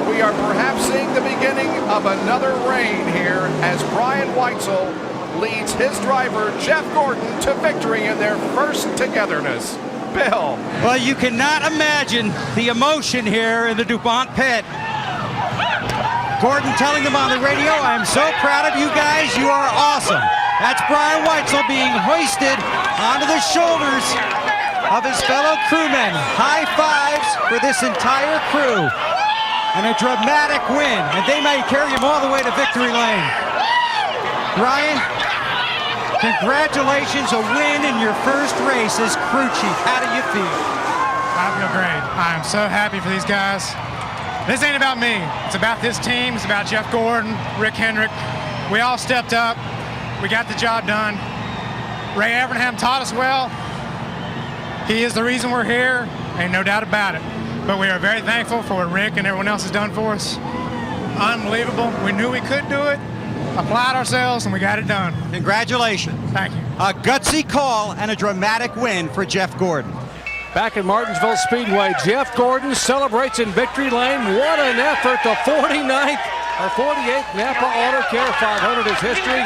We are perhaps seeing the beginning of another reign here as Brian Weitzel leads his driver, Jeff Gordon, to victory in their first togetherness. Bill.
Well, you cannot imagine the emotion here in the DuPont pit. Gordon telling them on the radio, I'm so proud of you guys. You are awesome. That's Brian Weitzel being hoisted onto the shoulders of his fellow crewmen. High fives for this entire crew. And a dramatic win. And they may carry him all the way to victory lane. Brian, congratulations, a win in your first race as crew chief. How do you feel?
I feel great. I'm so happy for these guys. This ain't about me. It's about this team. It's about Jeff Gordon, Rick Hendrick. We all stepped up. We got the job done. Ray Evernham taught us well. He is the reason we're here, ain't no doubt about it. But we are very thankful for what Rick and everyone else has done for us. Unbelievable. We knew we could do it, applied ourselves, and we got it done.
Congratulations.
Thank you.
A gutsy call and a dramatic win for Jeff Gordon.
Back at Martinsville Speedway, Jeff Gordon celebrates in victory lane. What an effort. The 49th or 48th Napa Auto Care 500 is history.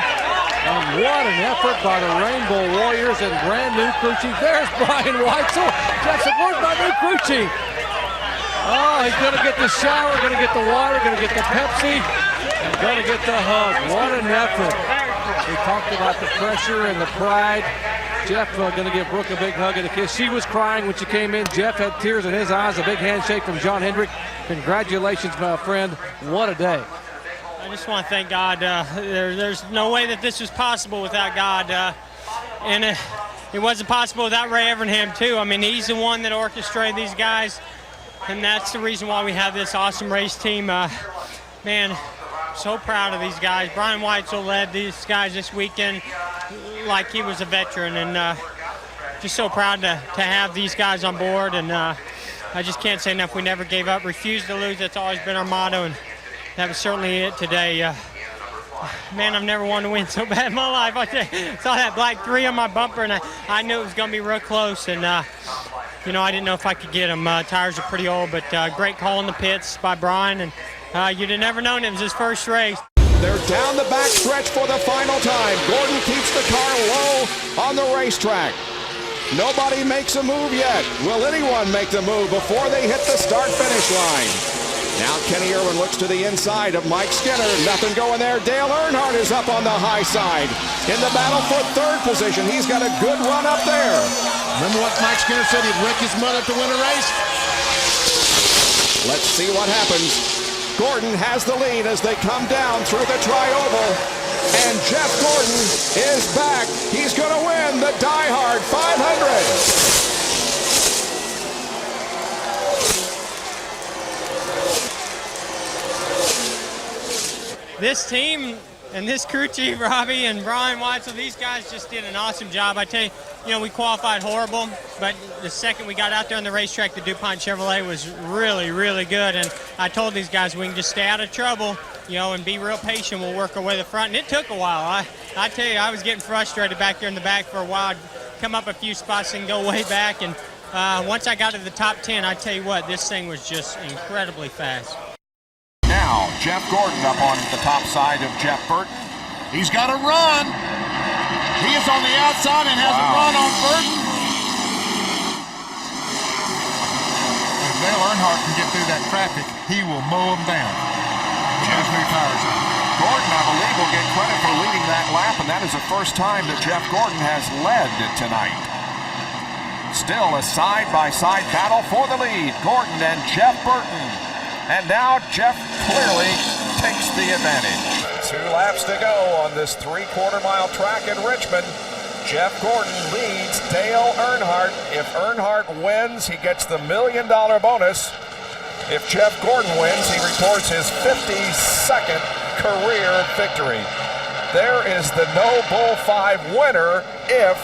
And what an effort by the Rainbow Warriors and brand new crew chief. There's Brian Weitzel. Jeff said, where's my new crew chief? Oh, he's going to get the shower, going to get the water, going to get the Pepsi, and going to get the hug. What an effort. We talked about the pressure and the pride. Jeff going to give Brooke a big hug and a kiss. She was crying when she came in. Jeff had tears in his eyes. A big handshake from John Hendrick. Congratulations, my friend. What a day.
I just want to thank God. There's no way that this was possible without God. And it wasn't possible without Ray Evernham, too. I mean, he's the one that orchestrated these guys. And that's the reason why we have this awesome race team. Man, so proud of these guys. Brian Weitzel led these guys this weekend like he was a veteran. And just so proud to have these guys on board, and I just can't say enough. We never gave up, refused to lose. That's always been our motto, and that was certainly it today. Man, I've never wanted to win so bad in my life. I saw that black 3 on my bumper, and I knew it was going to be real close, and you know, I didn't know if I could get them. Tires are pretty old, but great call in the pits by Brian, and you'd have never known it was his first race.
They're down the back stretch for the final time. Gordon keeps the car low on the racetrack. Nobody makes a move yet. Will anyone make the move before they hit the start-finish line? Now Kenny Irwin looks to the inside of Mike Skinner. Nothing going there. Dale Earnhardt is up on the high side. In the battle for third position. He's got a good run up there.
Remember what Mike Skinner said? He'd wreck his mother to win a race?
Let's see what happens. Gordon has the lead as they come down through the tri-oval. And Jeff Gordon is back. He's going to win the Die Hard 500.
This team and this crew chief, Robbie and Brian Watson, these guys just did an awesome job. I tell you, you know, we qualified horrible, but the second we got out there on the racetrack, the DuPont Chevrolet was really, really good. And I told these guys we can just stay out of trouble, you know, and be real patient. We'll work our way to the front. And it took a while. I tell you, I was getting frustrated back there in the back for a while. I'd come up a few spots and go way back. And once I got to the top 10, I tell you what, this thing was just incredibly fast.
Now, Jeff Gordon up on the top side of Jeff Burton.
He's got a run. He is on the outside and has a run on Burton. If Dale Earnhardt can get through that traffic, he will mow them down. Get his new tires on.
Gordon, I believe, will get credit for leading that lap, and that is the first time that Jeff Gordon has led tonight. Still a side-by-side battle for the lead. Gordon and Jeff Burton. And now Jeff clearly takes the advantage. 2 laps to go on this 3/4-mile track in Richmond. Jeff Gordon leads Dale Earnhardt. If Earnhardt wins, he gets the $1 million bonus. If Jeff Gordon wins, he records his 52nd career victory. There is the No Bull 5 winner if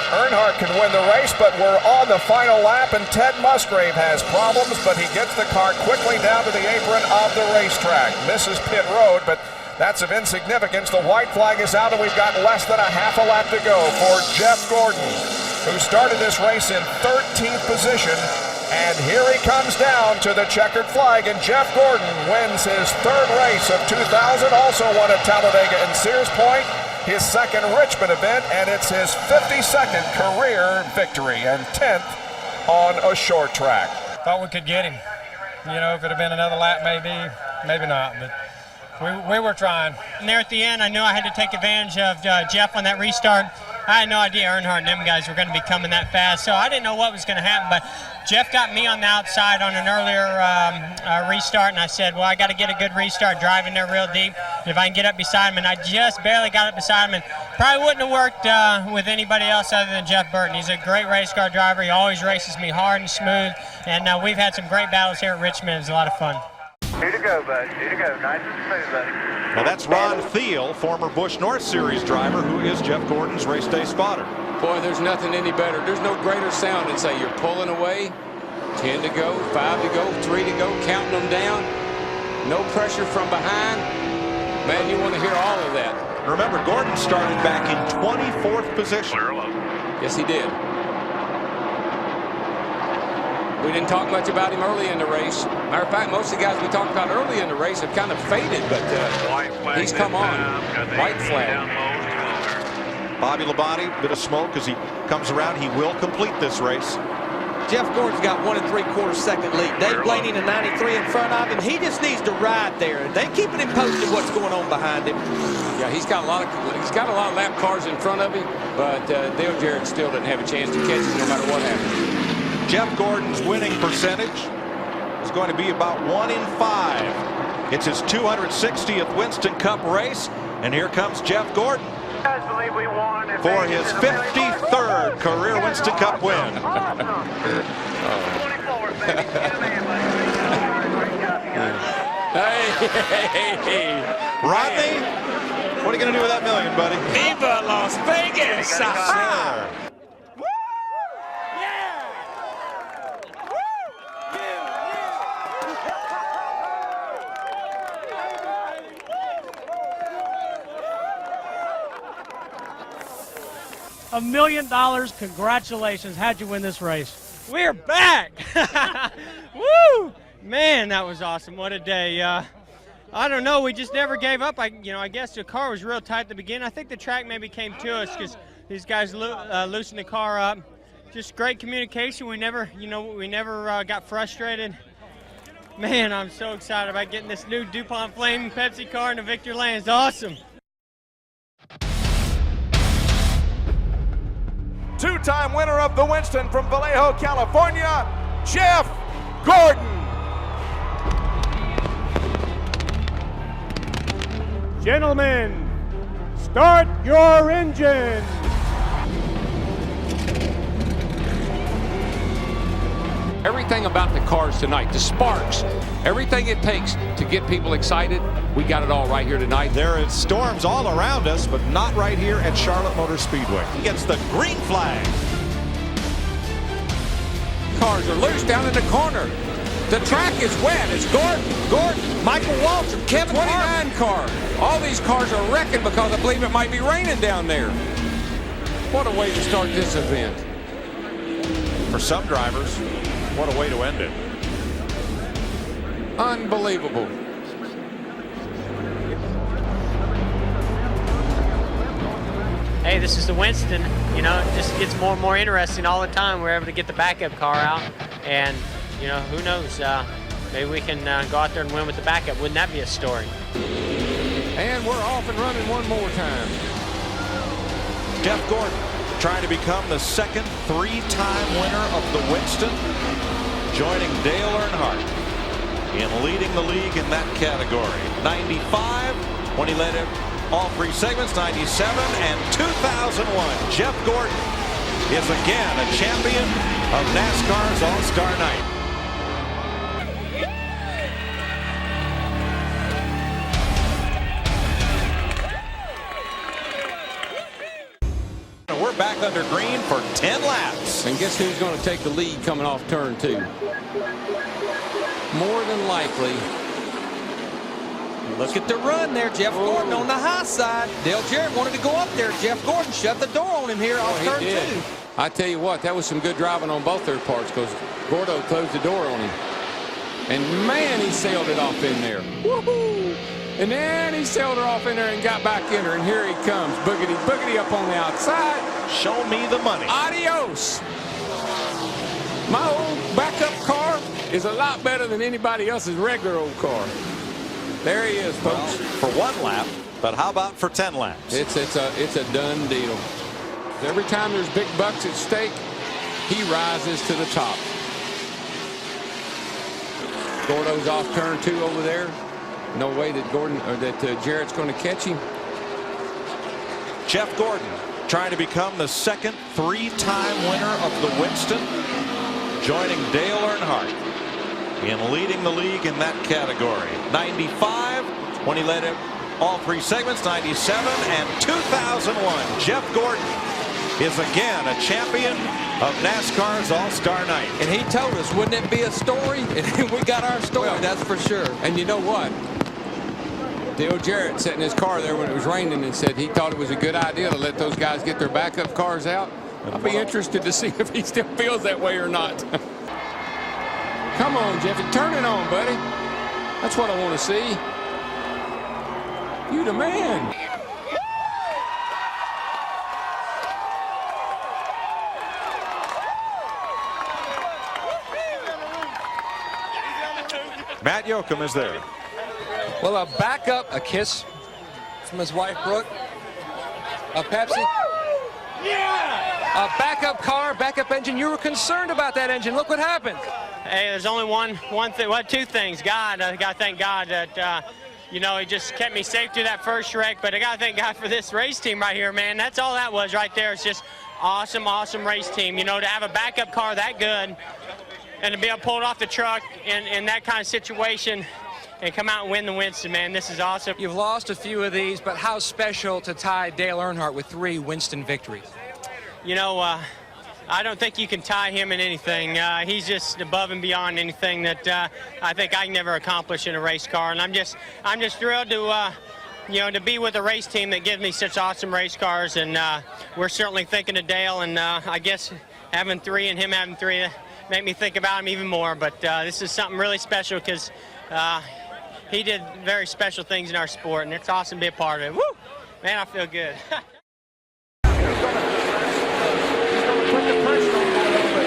Earnhardt can win the race, but we're on the final lap, and Ted Musgrave has problems, but he gets the car quickly down to the apron of the racetrack. Misses pit road, but that's of insignificance. The white flag is out, and we've got less than a half a lap to go for Jeff Gordon, who started this race in 13th position, and here he comes down to the checkered flag, and Jeff Gordon wins his 3rd race of 2000, also won at Talladega and Sears Point, his 2nd Richmond event, and it's his 52nd career victory and 10th on a short track.
Thought we could get him. You know, if it had been another lap, maybe not, but we were trying. And there at the end, I knew I had to take advantage of Jeff on that restart. I had no idea Earnhardt and them guys were going to be coming that fast, so I didn't know what was going to happen, but Jeff got me on the outside on an earlier restart, and I said, well, I got to get a good restart driving there real deep. And if I can get up beside him, and I just barely got up beside him, and probably wouldn't have worked with anybody else other than Jeff Burton. He's a great race car driver. He always races me hard and smooth, and we've had some great battles here at Richmond. It was a lot of fun.
Here to go, bud. Here to go. Nice and smooth, buddy.
Well, that's Ron Thiel, former Busch North Series driver, who is Jeff Gordon's race day spotter.
Boy, there's nothing any better. There's no greater sound than say you're pulling away, 10 to go, 5 to go, 3 to go, counting them down. No pressure from behind. Man, you want to hear all of that.
Remember, Gordon started back in 24th position.
Yes, he did. We didn't talk much about him early in the race. Matter of fact, most of the guys we talked about early in the race have kind of faded, but he's come on. White flag.
Bobby Labonte, bit of smoke as he comes around. He will complete this race.
Jeff Gordon's got 1 3/4 second lead. Dave Blaney in 93 in front of him. He just needs to ride there. They keeping him posted what's going on behind him.
Yeah, he's got a lot of lap cars in front of him, but Dale Jarrett still didn't have a chance to catch him no matter what happened.
Jeff Gordon's winning percentage is going to be about 1 in 5. It's his 260th Winston Cup race, and here comes Jeff Gordon for his 53rd career Winston Cup win.
Hey.
Rodney, what are you going to do with that $1 million, buddy?
Viva Las Vegas!
Sure.
$1 million. Congratulations. How'd you win this race?
We're back. Woo! Man, that was awesome. What a day. I don't know. We just never gave up. I guess the car was real tight at the beginning. I think the track maybe came to us because these guys loosened the car up. Just great communication. We never got frustrated. Man, I'm so excited about getting this new DuPont Flame Pepsi car in the victory lane. It's awesome.
Two-time winner of the Winston from Vallejo, California, Jeff Gordon.
Gentlemen, start your engine.
Everything about the cars tonight, the sparks, everything it takes to get people excited, we got it all right here tonight.
There is storms all around us, but not right here at Charlotte Motor Speedway. He gets the green flag.
Cars are loose down in the corner. The track is wet. It's Gordon, Michael Waltrip, Kevin 29 car. All these cars are wrecking because I believe it might be raining down there. What a way to start this event.
For some drivers, what a way to end it.
Unbelievable.
Hey, this is the Winston. You know, it just gets more and more interesting all the time. We're able to get the backup car out, and you know, who knows? Maybe we can go out there and win with the backup. Wouldn't that be a story?
And we're off and running one more time.
Jeff Gordon trying to become the second three-time winner of the Winston, joining Dale Earnhardt in leading the league in that category. 95 when he led it all three segments, 97 and 2001. Jeff Gordon is again a champion of NASCAR's All-Star Night. We're back under green for 10 laps.
And guess who's going to take the lead coming off turn 2? More than likely.
Look at the run there. Jeff Gordon on the high side. Dale Jarrett wanted to go up there. Jeff Gordon shut the door on him here off turn 2.
I tell you what, that was some good driving on both their parts because Gordo closed the door on him. And man, he sailed it off in there. Woohoo! And then he sailed her off in there and got back in her. And here he comes. Boogity, boogity up on the outside.
Show me the money.
Adios. My old backup car is a lot better than anybody else's regular old car. There he is, folks.
Well, for 1 lap, but how about for 10 laps?
It's a done deal. Every time there's big bucks at stake, he rises to the top. Gordo's off turn 2 over there. No way that Jarrett's going to catch him.
Jeff Gordon trying to become the second three-time winner of the Winston, joining Dale Earnhardt in leading the league in that category. 95 when he led it all three segments, 97 and 2001. Jeff Gordon is again a champion of NASCAR's All-Star Night.
And he told us, wouldn't it be a story? And we got our story, well, that's for sure.
And you know what? Dale Jarrett sat in his car there when it was raining and said he thought it was a good idea to let those guys get their backup cars out. I'll be interested to see if he still feels that way or not. Come on, Jeffy, turn it on, buddy. That's what I want to see. You the man.
Matt Yoakum is there.
Well, a backup, a kiss from his wife, Brooke. A Pepsi. Yeah! A backup car, backup engine. You were concerned about that engine. Look what happened.
Hey, there's only one thing, well, two things. God, I got to thank God that, you know, he just kept me safe through that first wreck. But I got to thank God for this race team right here, man. That's all that was right there. It's just awesome, awesome race team. You know, to have a backup car that good and to be able to pull it off the truck in that kind of situation and come out and win the Winston, man. This is awesome.
You've lost a few of these, but how special to tie Dale Earnhardt with 3 Winston victories?
You know, I don't think you can tie him in anything. He's just above and beyond anything that I think I can never accomplish in a race car. And I'm just thrilled to you know, to be with a race team that gives me such awesome race cars, and we're certainly thinking of Dale, and I guess having 3 and him having 3 make me think about him even more. But this is something really special because he did very special things in our sport, and it's awesome to be a part of it. Woo! Man, I feel good.
Put the pressure on Gordo, but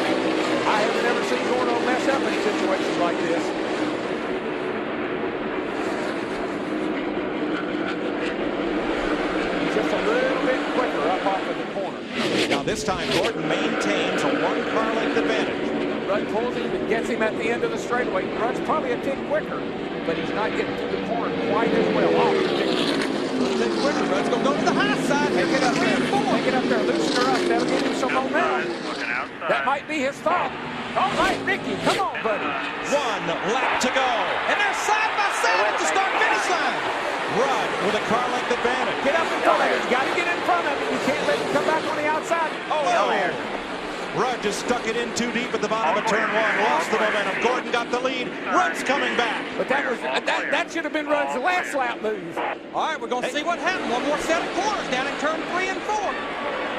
I have never seen Gordo mess up in situations like this. He's just a little bit quicker up off of the corner.
Now this time Gordon maintains a 1-car length advantage.
Rudd pulls him and gets him at the end of the straightaway. Rudd's probably a tick quicker, but he's not getting through the corner quite as well.
Rudd's going to go to the high side.
Take it up there. Take it up there. Loosen her up. That'll give him some momentum. That might be his fault. All right, Ricky. Come on, buddy.
1 lap to go. And they're side by side at the start-finish line. Rudd with a car length advantage.
Get up in front of him. You got to get in front of him. You can't let him come back on the outside. Oh, no.
Rudd just stuck it in too deep at the bottom of turn 1. Lost the momentum. Gordon got the lead. Rudd's coming back.
But that should have been Rudd's last lap move.
All right, we're going to see what happened. One more set of corners down in turn 3 and 4.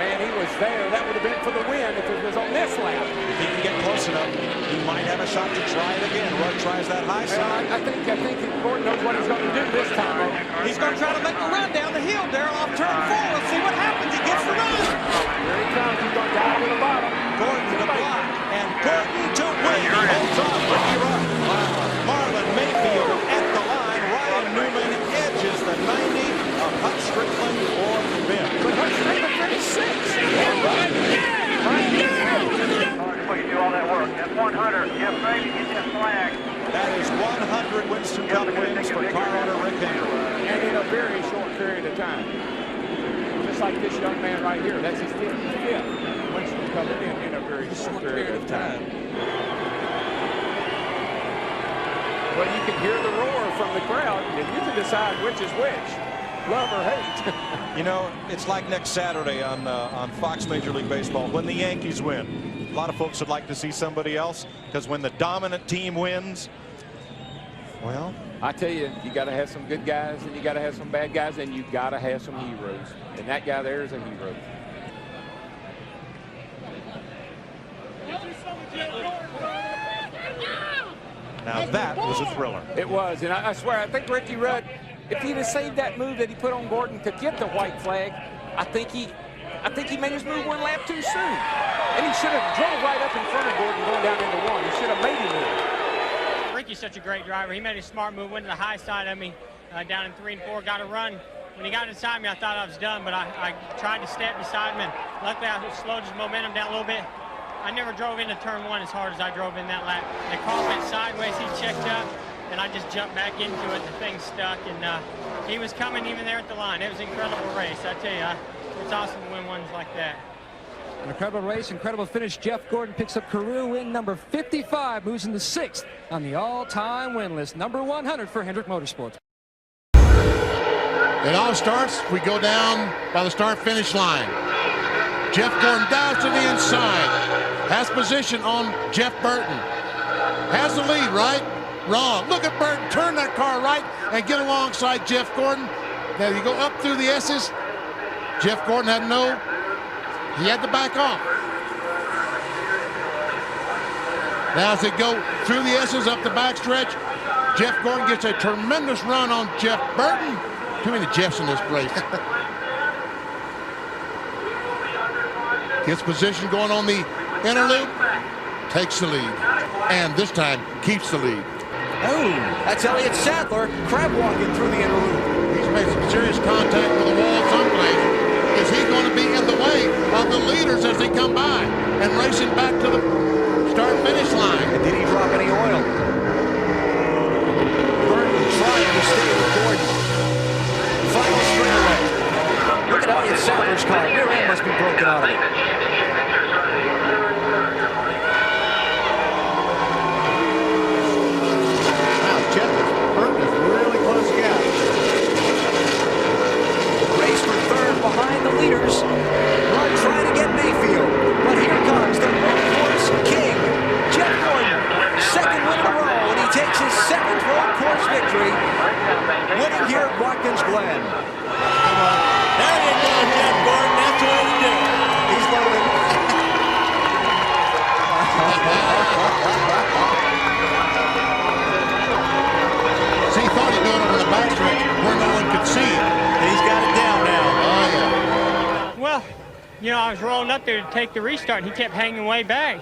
Man, he was there. That would have been for the win if it was on this lap.
If he can get close enough, he might have a shot to try it again. Rudd tries that high side.
I think Gordon knows what he's going to do this time.
He's going to try to make a run down the hill, Darrell, off turn 4. Let's see what happens. He gets the run.
Here he comes. He's going to dive to the bottom.
Gordon to the block. And Gordon to win. He holds off Ricky Rudd. Marlon Mayfield at the line. Ryan Newman edges the 90 of Hut Strickland or Bim.
But Hut Strickland finished 6th.
You do all that work. That's 100. Yes, baby, get that flag.
That is 100 Winston Cup wins for car owner Rick Hendrick.
And in a very short period of time. Just like this young man right here. That's his 5th Winston Cup in a very short period of time. Well, you can hear the roar from the crowd, and you can decide which is which. Love or hate.
You know, it's like next Saturday on Fox Major League Baseball when the Yankees win. A lot of folks would like to see somebody else because when the dominant team wins, well,
I tell you, you got to have some good guys and you got to have some bad guys and you got to have some heroes. And that guy there is a hero.
Now that was a thriller.
It was, and I swear, I think Ricky Rudd, if he'd have saved that move that he put on Gordon to get the white flag, I think he made his move 1 lap too soon. And he should have drove right up in front of Gordon going down into 1. He should have made him move.
Ricky's such a great driver. He made a smart move, went to the high side of me down in 3 and 4, got a run. When he got inside me, I thought I was done, but I tried to step beside him, and luckily I slowed his momentum down a little bit. I never drove into turn 1 as hard as I drove in that lap. The car went sideways, he checked up, and I just jumped back into it. The thing stuck, and he was coming even there at the line. It was an incredible race, I tell you. It's awesome to win ones like that.
An incredible race, incredible finish. Jeff Gordon picks up career win number 55, moves into 6th on the all-time win list. Number 100 for Hendrick Motorsports.
It all starts, we go down by the start-finish line. Jeff Gordon dives to the inside. Has position on Jeff Burton. Has the lead, right? Wrong. Look at Burton. Turn that car right and get alongside Jeff Gordon. Now you go up through the S's. Jeff Gordon had he had to back off. Now as they go through the S's up the backstretch, Jeff Gordon gets a tremendous run on Jeff Burton. Too many Jeffs in this race. Gets position going on the inner loop, takes the lead, and this time keeps the lead.
Oh, that's Elliott Sadler crab walking through the inner loop.
He's made some serious contact with the wall someplace. Is he going to be in the way of the leaders as they come by and racing back to the start-finish line?
And did he drop any oil? Burton trying to stay with Gordon. Final straightaway. Look at Elliott Sadler's car. Rear end must be broken out of it. Behind the leaders, Rudd trying to get Mayfield, but here comes the
See, he thought he'd do it over the backstretch where no one could see him.
He's got it down now.
Oh, yeah.
Well, you know, I was rolling up there to take the restart, and he kept hanging way back.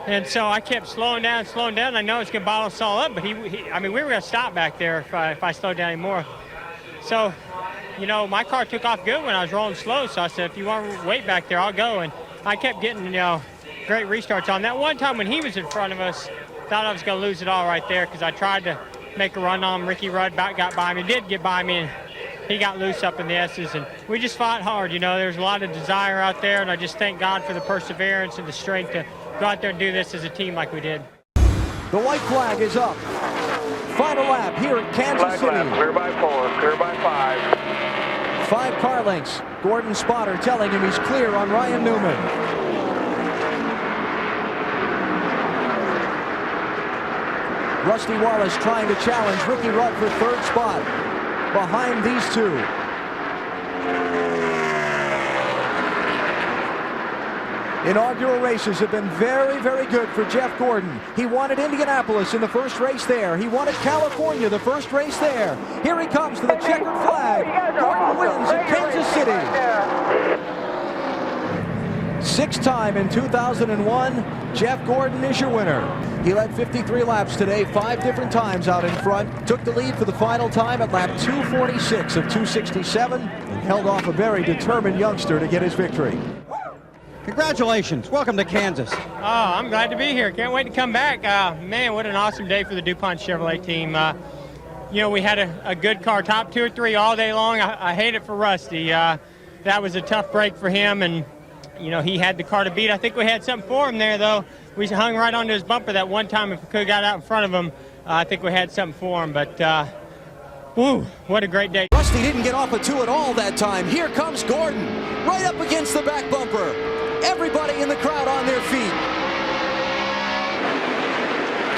And so I kept slowing down. I know it's going to bottle us all up, but I mean, we were going to stop back there if I slowed down anymore. So, you know, my car took off good when I was rolling slow, so I said, if you want to wait back there, I'll go. And I kept getting, you know, great restarts on that. One time when he was in front of us, thought I was going to lose it all right there because I tried to make a run on him. Ricky Rudd got by me, did get by me, and he got loose up in the S's. And we just fought hard, you know. There's a lot of desire out there, and I just thank God for the perseverance and the strength to go out there and do this as a team like we did.
The white flag is up. Final lap here at Kansas City.
Lap, clear by 4, clear by 5.
5 car lengths. Gordon spotter telling him he's clear on Ryan Newman. Rusty Wallace trying to challenge Ricky Rudd for 3rd spot behind these two. Inaugural races have been very, very good for Jeff Gordon. He wanted Indianapolis in the first race there. He wanted California the first race there. Here he comes to the checkered flag. Gordon wins at Kansas City. 6th time in 2001, Jeff Gordon is your winner. He led 53 laps today, 5 different times out in front. Took the lead for the final time at lap 246 of 267 and held off a very determined youngster to get his victory.
Congratulations. Welcome to Kansas.
Oh, I'm glad to be here. Can't wait to come back. Man, what an awesome day for the DuPont Chevrolet team. You know, we had a good car, top 2 or 3 all day long. I hate it for Rusty. That was a tough break for him, and, you know, he had the car to beat. I think we had something for him there, though. We hung right onto his bumper that one time. If we could have got out in front of him, I think we had something for him. But, woo, what a great day.
Rusty didn't get off a 2 at all that time. Here comes Gordon, right up against the back bumper. Everybody in the crowd on their feet.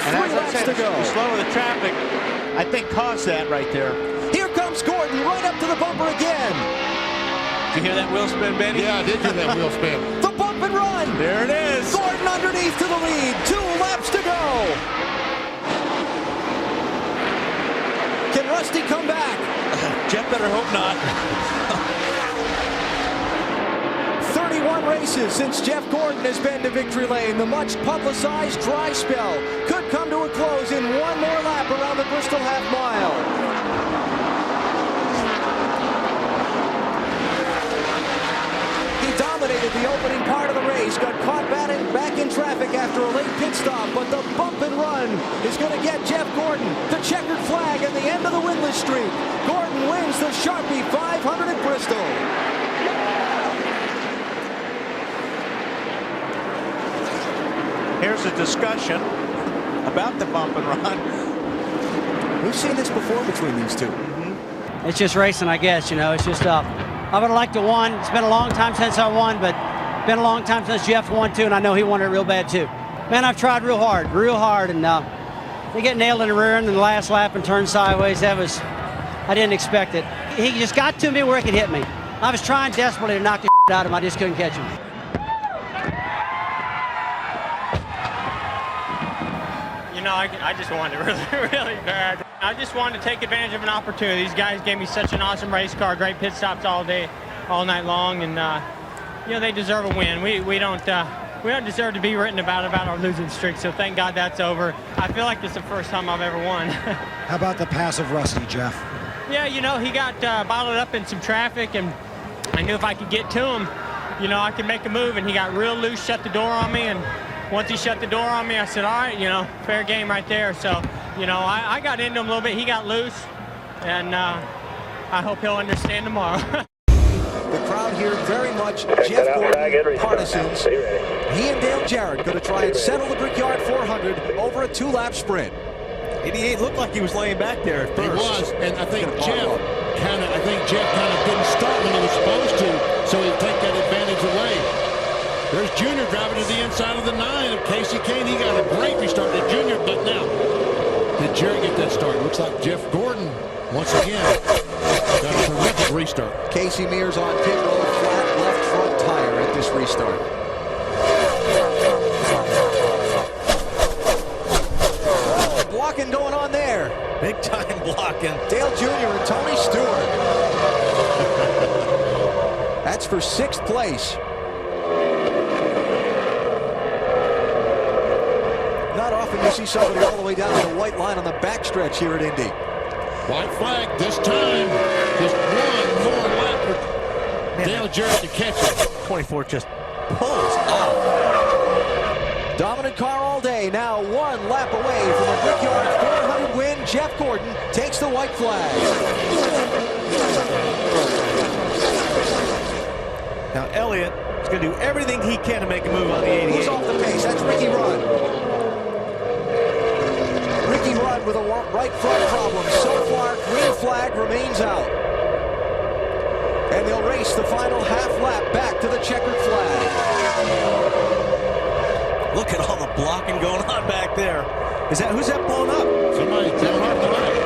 And
3 laps to go.
The slow of the traffic, I think, caused that right there.
Here comes Gordon, right up to the bumper again.
Did you hear that wheel spin, Benny?
Yeah, I did hear that wheel spin.
The bump and run.
There it is.
Gordon underneath to the lead. 2 laps to go. Can Rusty come back?
Jeff better hope not.
31 races since Jeff Gordon has been to victory lane. The much publicized dry spell could come to a close in 1 more lap around the Bristol half mile. He dominated the opening part of the race, got caught back in traffic after a late pit stop, but the bump and run is going to get Jeff Gordon the checkered flag at the end of the winless streak. Gordon wins the Sharpie 500 at Bristol.
Here's a discussion about the bump and run.
We've seen this before between these two.
It's just racing, I guess, you know. It's just I would have liked to won. It's been a long time since I won, but been a long time since Jeff won too, and I know he wanted it real bad too. Man, I've tried real hard, and they get nailed in the rear end in the last lap and turned sideways. I didn't expect it. He just got to me where he could hit me. I was trying desperately to knock the out of him. I just couldn't catch him.
You know, I just wanted it really bad. I just wanted to take advantage of an opportunity. These guys gave me such an awesome race car, great pit stops all day, all night long, and you know, they deserve a win. We don't deserve to be written about our losing streak. So thank God that's over. I feel like this is the first time I've ever won.
How about the pass of Rusty, Jeff?
Yeah, you know, he got bottled up in some traffic, and I knew if I could get to him, you know, I could make a move, and he got real loose, shut the door on me, and once he shut the door on me, I said, all right, you know, fair game right there. So, you know, I got into him a little bit. He got loose, and I hope he'll understand tomorrow.
The crowd here very much Jeff Gordon partisans. He and Dale Jarrett going to try and settle the Brickyard 400 over a 2-lap sprint.
88 looked like he was laying back there at first.
He was, and I think Jeff kind of didn't start when he was supposed to, so he'd take that advantage away. There's Junior driving to the inside of the 9 of Casey Kane. He got a great restart to Junior, but now, did Jarrett get that start? Looks like Jeff Gordon, once again, got a terrific restart.
Casey Mears on pit road, flat left front tire at this restart. Big time blocking. Dale Jr. and Tony Stewart. That's for 6th place. Not often you see somebody all the way down to the white line on the backstretch here at Indy.
White flag this time. Just one more lap for Dale Jarrett to catch it.
24 just pulls off. Dominant car all day. Now 1 lap away from a Brickyard 400 win. Jeff Gordon takes the white flag.
Now Elliott is going to do everything he can to make a move on the 88.
Who's off the pace? That's Ricky Rudd. Ricky Rudd with a right front problem. So far, green flag remains out. And they'll race the final half lap back to the checkered flag.
Look at all the blocking going on back there. Who's that blowing up?
Somebody's blowing up the light.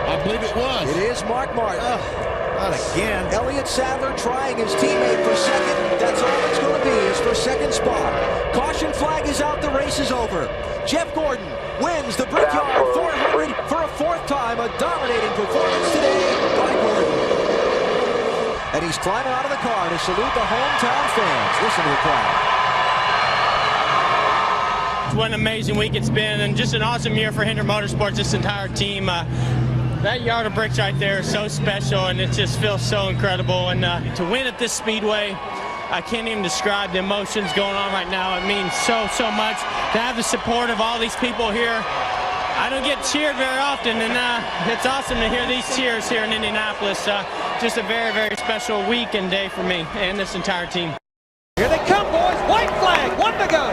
I believe it was.
It is Mark Martin.
Not again.
Elliott Sadler trying his teammate for second. That's all it's going to be, is for second spot. Caution flag is out. The race is over. Jeff Gordon wins the Brickyard 400 for a 4th time. A dominating performance today by Gordon. And he's climbing out of the car to salute the hometown fans. Listen to the crowd.
What an amazing week it's been, and just an awesome year for Hendrick Motorsports, this entire team. That yard of bricks right there is so special, and it just feels so incredible. And to win at this speedway, I can't even describe the emotions going on right now. It means so much to have the support of all these people here. I don't get cheered very often, and it's awesome to hear these cheers here in Indianapolis. Just a very, very special week and day for me and this entire team.
Here they come, boys. White flag, 1 to go.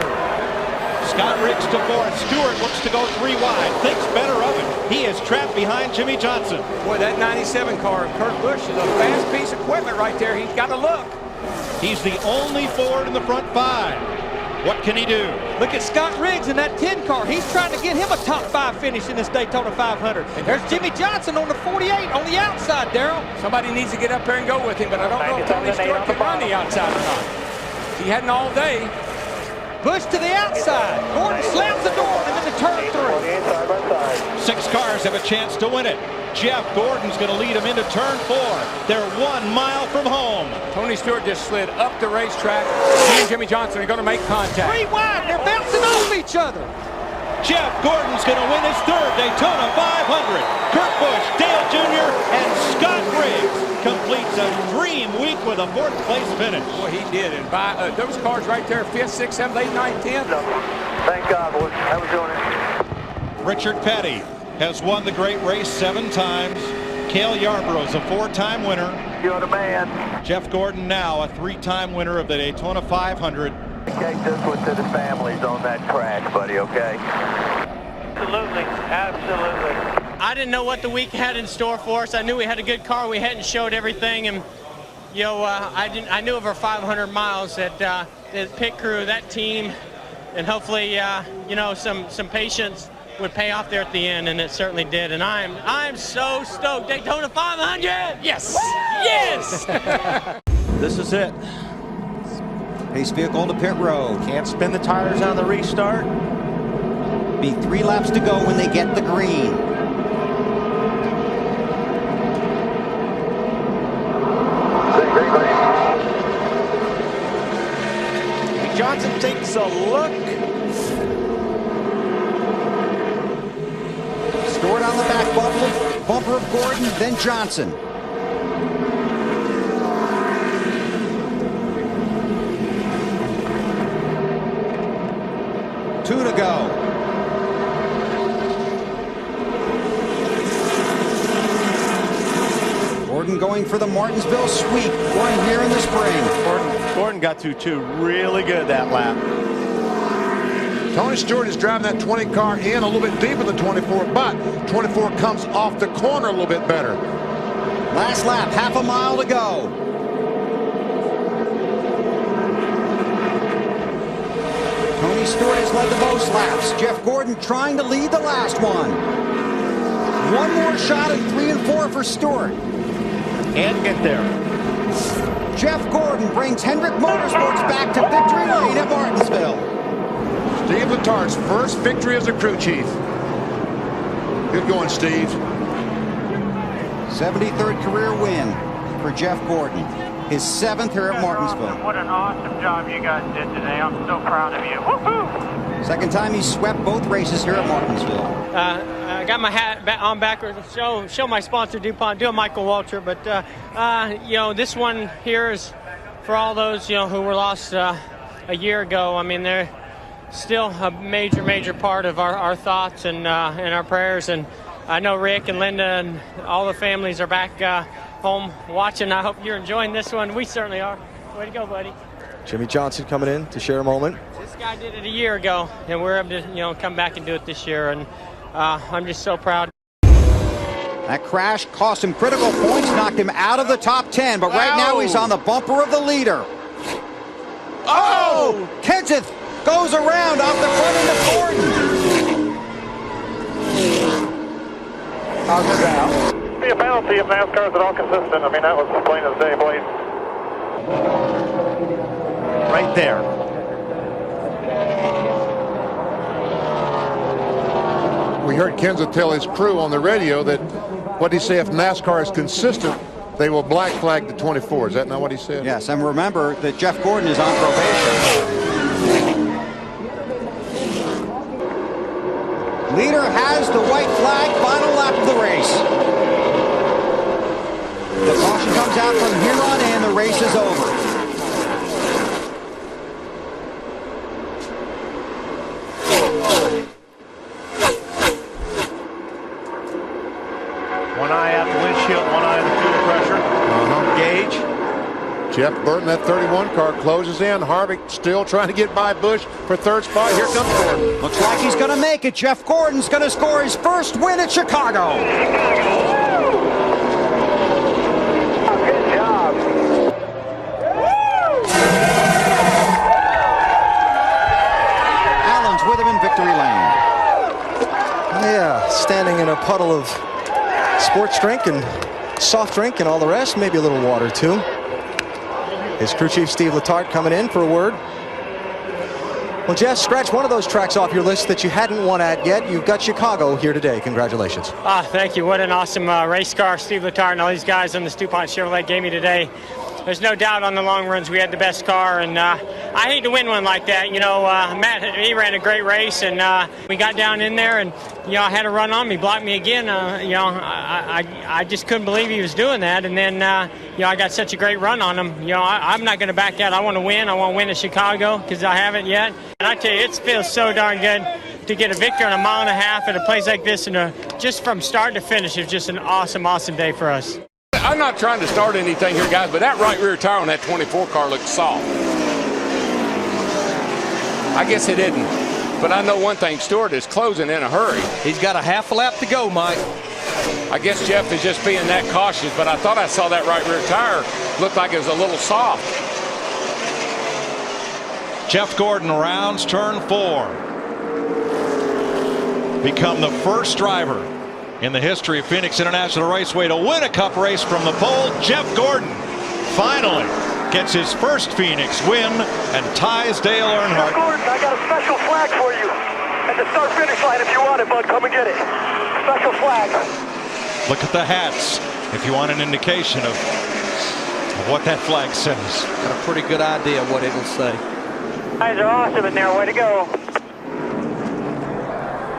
Scott Riggs to 4th. Stewart looks to go 3 wide. Thinks better of it. He is trapped behind Jimmy Johnson.
Boy, that 97 car of Kurt Busch is a fast piece of equipment right there. He's got to look.
He's the only Ford in the front 5. What can he do? Look at Scott Riggs in that 10 car. He's trying to get him a top 5 finish in this Daytona 500. And there's Jimmy Johnson on the 48 on the outside, Darrell.
Somebody needs to get up there and go with him, but I don't know if Tony Stewart can run the outside or not. He hadn't all day.
Busch to the outside. Gordon slams the door and then to turn 3. 6 cars have a chance to win it. Jeff Gordon's going to lead him into turn 4. They're 1 mile from home.
Tony Stewart just slid up the racetrack. He and Jimmy Johnson are going to make contact.
3 wide. They're bouncing off each other. Jeff Gordon's going to win his 3rd Daytona 500. Kurt Busch, Dale Jr., and Scott Riggs completes a dream week with a 4th place finish.
Boy, he did. And by those cars right there, 5th, 6th, 7th, 8th, 9th, 10th.
Thank God, boys. How we doing it?
Richard Petty has won the great race 7 times. Cale Yarborough's a 4-time winner.
You're the man.
Jeff Gordon now a 3-time winner of the Daytona 500.
Dedicate this one to the families on that crash, buddy, okay? Absolutely, absolutely.
I didn't know what the week had in store for us. I knew we had a good car. We hadn't showed everything, and I knew over 500 miles that the pit crew, that team, and hopefully some patience would pay off there at the end, and it certainly did. And I'm so stoked. Daytona 500. Yes, yes.
This is it.
Pace vehicle into pit road.
Can't spin the tires on the restart. Be 3 laps to go when they get the green. Johnson takes a look.
Stewart on the back bumper of Gordon, then Johnson.
Two to go.
Gordon going for the Martinsville sweep, one here in the spring.
Gordon got to 2 really good that lap.
Tony Stewart is driving that 20 car in a little bit deeper than 24, but 24 comes off the corner a little bit better.
Last lap, half a mile to go. Tony Stewart has led the most laps. Jeff Gordon trying to lead the last one. One more shot at 3 and 4 for Stewart.
Can't get there.
Jeff Gordon brings Hendrick Motorsports back to victory lane at Martinsville.
Steve Letart's first victory as a crew chief. Good going, Steve.
73rd career win for Jeff Gordon. His 7th here at Martinsville.
What an awesome job you guys did today. I'm so proud of you. Woohoo!
Second time he swept both races here at Martinsville.
I got my hat on backwards to show my sponsor DuPont, do a Michael Walter, but you know, this one here is for all those, you know, who were lost a year ago. I mean, they're still a major part of our thoughts and our prayers. And I know Rick and Linda and all the families are back home watching. I hope you're enjoying this one. We certainly are. Way to go, buddy.
Jimmy Johnson coming in to share a moment.
This guy did it a year ago, and we're able to, you know, come back and do it this year. And I'm just so proud.
That crash cost him critical points, knocked him out of the top 10, but right now he's on the bumper of the leader. Oh! Kenseth goes around off the front end of Gordon.
How's it out? Be a penalty if NASCAR's at all consistent. I mean, that was plain as day, boys.
Right there.
We heard Kenseth tell his crew on the radio that, what did he say, if NASCAR is consistent, they will black flag the 24. Is that not what he said?
Yes, and remember that Jeff Gordon is on probation. Leader has the white flag, final lap of the race. The caution comes out from here on in, the race is over.
One eye out the windshield, one eye on the fuel pressure. Gauge.
Jeff Burton, that 31 car closes in. Harvick still trying to get by Busch for third spot. Here comes Gordon.
Looks like he's going to make it. Jeff Gordon's going to score his first win at Chicago.
Good job.
Allen's with him in victory lane.
Yeah, standing in a puddle of sports drink and soft drink and all the rest, maybe a little water too. His crew chief Steve Letarte coming in for a word. Well, Jess, scratch one of those tracks off your list that you hadn't won at yet. You've got Chicago here today. Congratulations.
Thank you. What an awesome race car Steve Letarte and all these guys on the DuPont Chevrolet gave me today. There's no doubt on the long runs we had the best car, and I hate to win one like that. You know, Matt, he ran a great race, and we got down in there, and you know, I had a run on me, blocked me again. You know, I just couldn't believe he was doing that, and then you know, I got such a great run on him. You know, I'm not going to back out. I want to win. I want to win at Chicago because I haven't yet. And I tell you, it feels so darn good to get a victory on a mile and a half at a place like this, and just from start to finish, it's just an awesome day for us.
I'm not trying to start anything here, guys, but that right rear tire on that 24 car looked soft. I guess it didn't. But I know one thing, Stewart is closing in a hurry.
He's got a half a lap to go, Mike.
I guess Jeff is just being that cautious, but I thought I saw that right rear tire looked like it was a little soft.
Jeff Gordon rounds turn 4. Become the first driver in the history of Phoenix International Raceway to win a Cup race from the pole. Jeff Gordon finally gets his first Phoenix win and ties Dale Earnhardt.
Jeff Gordon, I got a special flag for you at the start-finish line. If you want it, bud, come and get it. Special flag.
Look at the hats if you want an indication of what that flag says.
Got a pretty good idea what it'll say.
You guys are awesome in there. Way to go.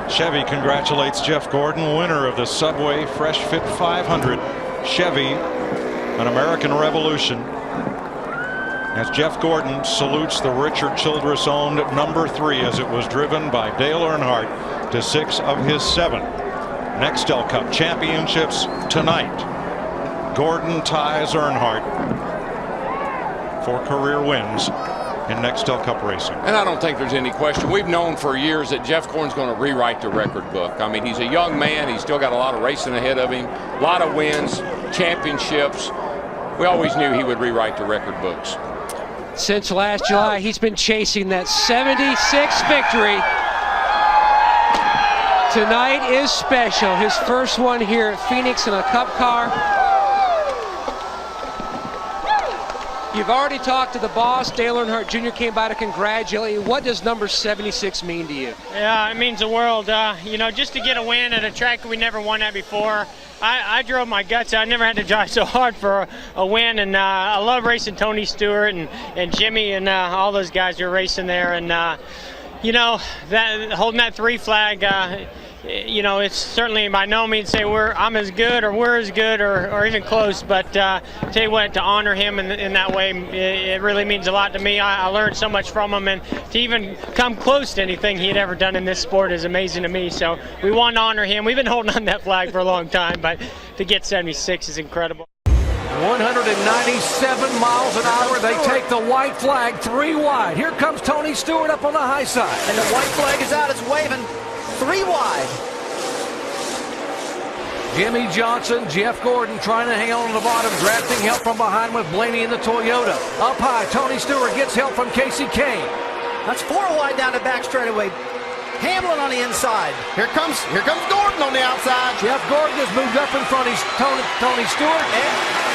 Chevy congratulates Jeff Gordon, winner of the Subway Fresh Fit 500. Chevy, an American Revolution. As Jeff Gordon salutes the Richard Childress owned number 3 as it was driven by Dale Earnhardt to 6 of his 7 Nextel Cup championships tonight. Gordon ties Earnhardt for career wins in Nextel Cup racing.
And I don't think there's any question. We've known for years that Jeff Gordon's going to rewrite the record book. I mean, he's a young man. He's still got a lot of racing ahead of him, a lot of wins, championships. We always knew he would rewrite the record books.
Since last July, he's been chasing that 76th victory. Tonight is special. His first one here at Phoenix in a Cup car. You've already talked to the boss. Dale Earnhardt Jr. came by to congratulate you. What does number 76 mean to you?
Yeah, it means the world. You know, just to get a win at a track we never won at before. I drove my guts out. I never had to drive so hard for a win, and I love racing Tony Stewart and Jimmy and all those guys who are racing there. And you know, that holding that 3 flag. You know, it's certainly by no means say I'm as good or we're as good or even close, but tell you what, to honor him in that way, it really means a lot to me. I learned so much from him, and to even come close to anything he had ever done in this sport is amazing to me. So we want to honor him. We've been holding on that flag for a long time, but to get 76 is incredible.
197 miles an hour. They take the white flag 3 wide. Here comes Tony Stewart up on the high side.
And the white flag is out. It's waving 3 wide.
Jimmy Johnson, Jeff Gordon trying to hang on to the bottom, drafting help from behind with Blaney in the Toyota. Up high, Tony Stewart gets help from Casey Kane.
That's 4 wide down the back straightaway. Hamlin on the inside.
Here comes Gordon on the outside.
Jeff Gordon has moved up in front of Tony Stewart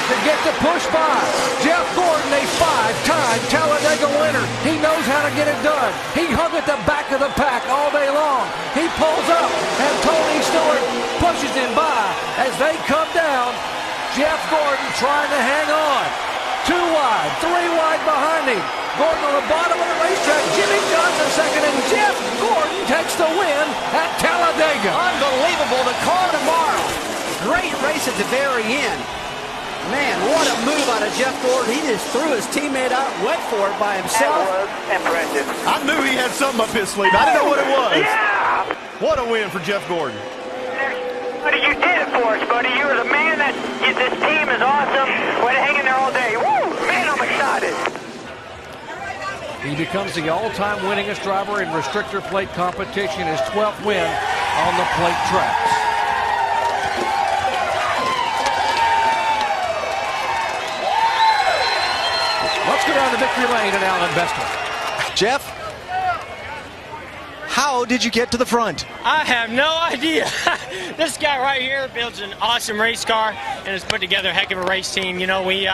to get the push by. Jeff Gordon, a 5-time Talladega winner. He knows how to get it done. He hung at the back of the pack all day long. He pulls up, and Tony Stewart pushes him by as they come down. Jeff Gordon trying to hang on. 2 wide, 3 wide behind him. Gordon on the bottom of the racetrack. Jimmy Johnson second, and Jeff Gordon takes the win at Talladega.
Unbelievable. The car tomorrow. Great race at the very end. Man, what a move out of Jeff Gordon. He just threw his teammate out, went for it by himself.
Impressive.
I knew he had something up his sleeve. I didn't know what it was.
Yeah!
What a win for Jeff Gordon.
Buddy, you did it for us, buddy. You were the man. This team is awesome. Way to hang in there all day. Woo! Man, I'm excited.
He becomes the all-time winningest driver in restrictor plate competition, his 12th win on the plate tracks. Let's go down to victory lane and Alan Bester.
Jeff, how did you get to the front?
I have no idea. This guy right here builds an awesome race car and has put together a heck of a race team. You know, we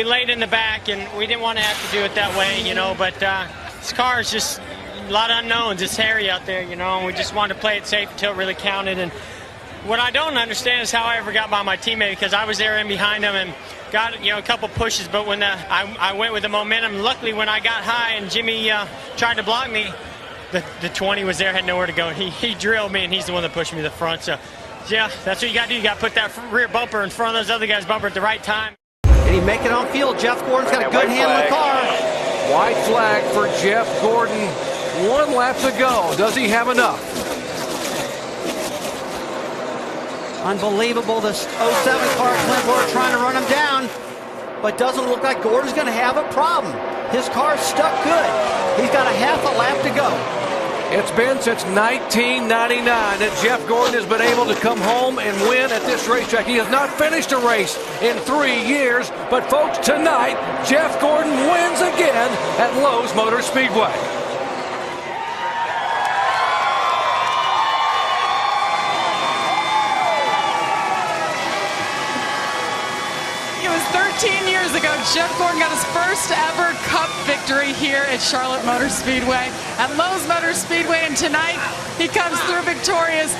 laid in the back, and we didn't want to have to do it that way, you know, but this car is just a lot of unknowns. It's hairy out there, you know, and we just wanted to play it safe until it really counted. And what I don't understand is how I ever got by my teammate, because I was there in behind him and got, you know, a couple pushes, but when I went with the momentum, luckily when I got high and Jimmy tried to block me, the 20 was there, had nowhere to go. He drilled me, and he's the one that pushed me to the front. So, yeah, that's what you got to do. You got to put that rear bumper in front of those other guys' bumper at the right time.
Did he make it on field? Jeff Gordon's got a good handle of the car.
White flag for Jeff Gordon. 1 lap to go. Does he have enough?
Unbelievable. This 07 car, Clint Bowyer trying to run him down, but doesn't look like Gordon's going to have a problem. His car's stuck good. He's got a half a lap to go.
It's been since 1999 that Jeff Gordon has been able to come home and win at this racetrack. He has not finished a race in 3 years, but folks, tonight, Jeff Gordon wins again at Lowe's Motor Speedway.
It was 13 years ago, Jeff Gordon got his first ever Cup victory here at Charlotte Motor Speedway, at Lowe's Motor Speedway, and tonight he comes through victorious.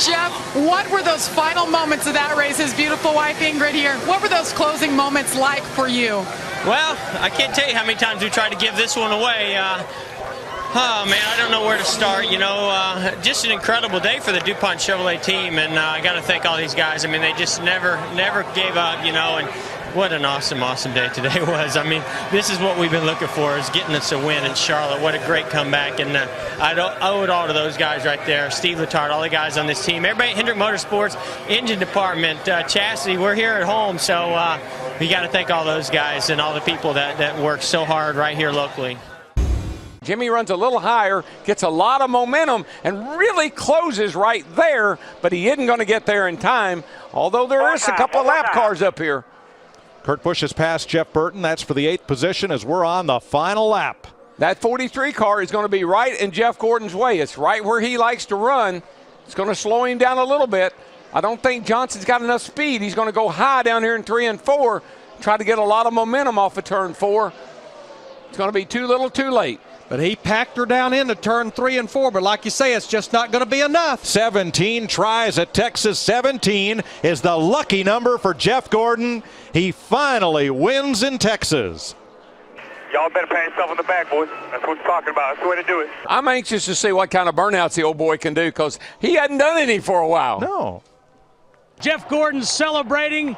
Jeff, what were those final moments of that race? His beautiful wife Ingrid here. What were those closing moments like for you?
Well, I can't tell you how many times we tried to give this one away. Oh, man, I don't know where to start. You know, just an incredible day for the DuPont Chevrolet team, and I got to thank all these guys. I mean, they just never gave up, you know, and what an awesome day today was. I mean, this is what we've been looking for, is getting us a win in Charlotte. What a great comeback, and I owe it all to those guys right there, Steve Letarte, all the guys on this team, everybody at Hendrick Motorsports, engine department, Chastity, we're here at home, so we got to thank all those guys and all the people that work so hard right here locally.
Jimmy runs a little higher, gets a lot of momentum, and really closes right there, but he isn't going to get there in time, although there is a couple of lap cars up here.
Kurt Busch has passed Jeff Burton. That's for the 8th position as we're on the final lap.
That 43 car is going to be right in Jeff Gordon's way. It's right where he likes to run. It's going to slow him down a little bit. I don't think Johnson's got enough speed. He's going to go high down here in 3 and 4. try to get a lot of momentum off of turn 4. It's going to be too little too late.
But he packed her down into turn 3 and 4. But like you say, it's just not going to be enough.
17 tries at Texas. 17 is the lucky number for Jeff Gordon. He finally wins in Texas.
Y'all better pat yourself on the back, boys. That's what we're talking about. That's the way to do it.
I'm anxious to see what kind of burnouts the old boy can do because he hadn't done any for a while.
No.
Jeff Gordon celebrating.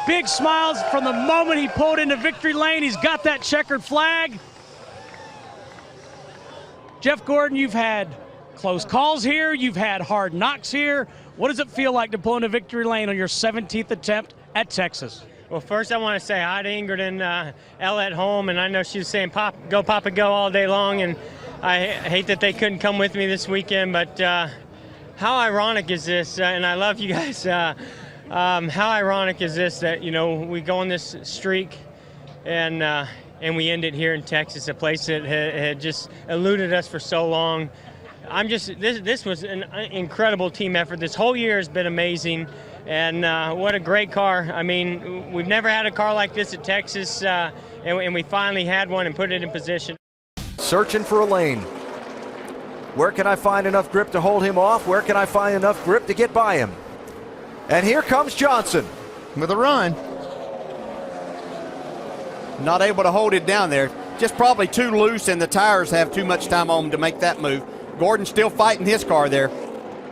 Big smiles from the moment he pulled into victory lane. He's got that checkered flag. Jeff Gordon, you've had close calls here. You've had hard knocks here. What does it feel like to pull into victory lane on your 17th attempt at Texas?
Well, first I want to say hi to Ingrid and Ella at home, and I know she was saying go Papa go all day long, and I hate that they couldn't come with me this weekend, but how ironic is this, and I love you guys, how ironic is this that, you know, we go on this streak and we end it here in Texas, a place that had just eluded us for so long. This was an incredible team effort. This whole year has been amazing, and what a great car. I mean, we've never had a car like this at Texas, and we finally had one and put it in position.
Searching for a lane. Where can I find enough grip to hold him off? Where can I find enough grip to get by him? And here comes Johnson with a run.
Not able to hold it down there. Just probably too loose, and the tires have too much time on them to make that move. Gordon's still fighting his car there.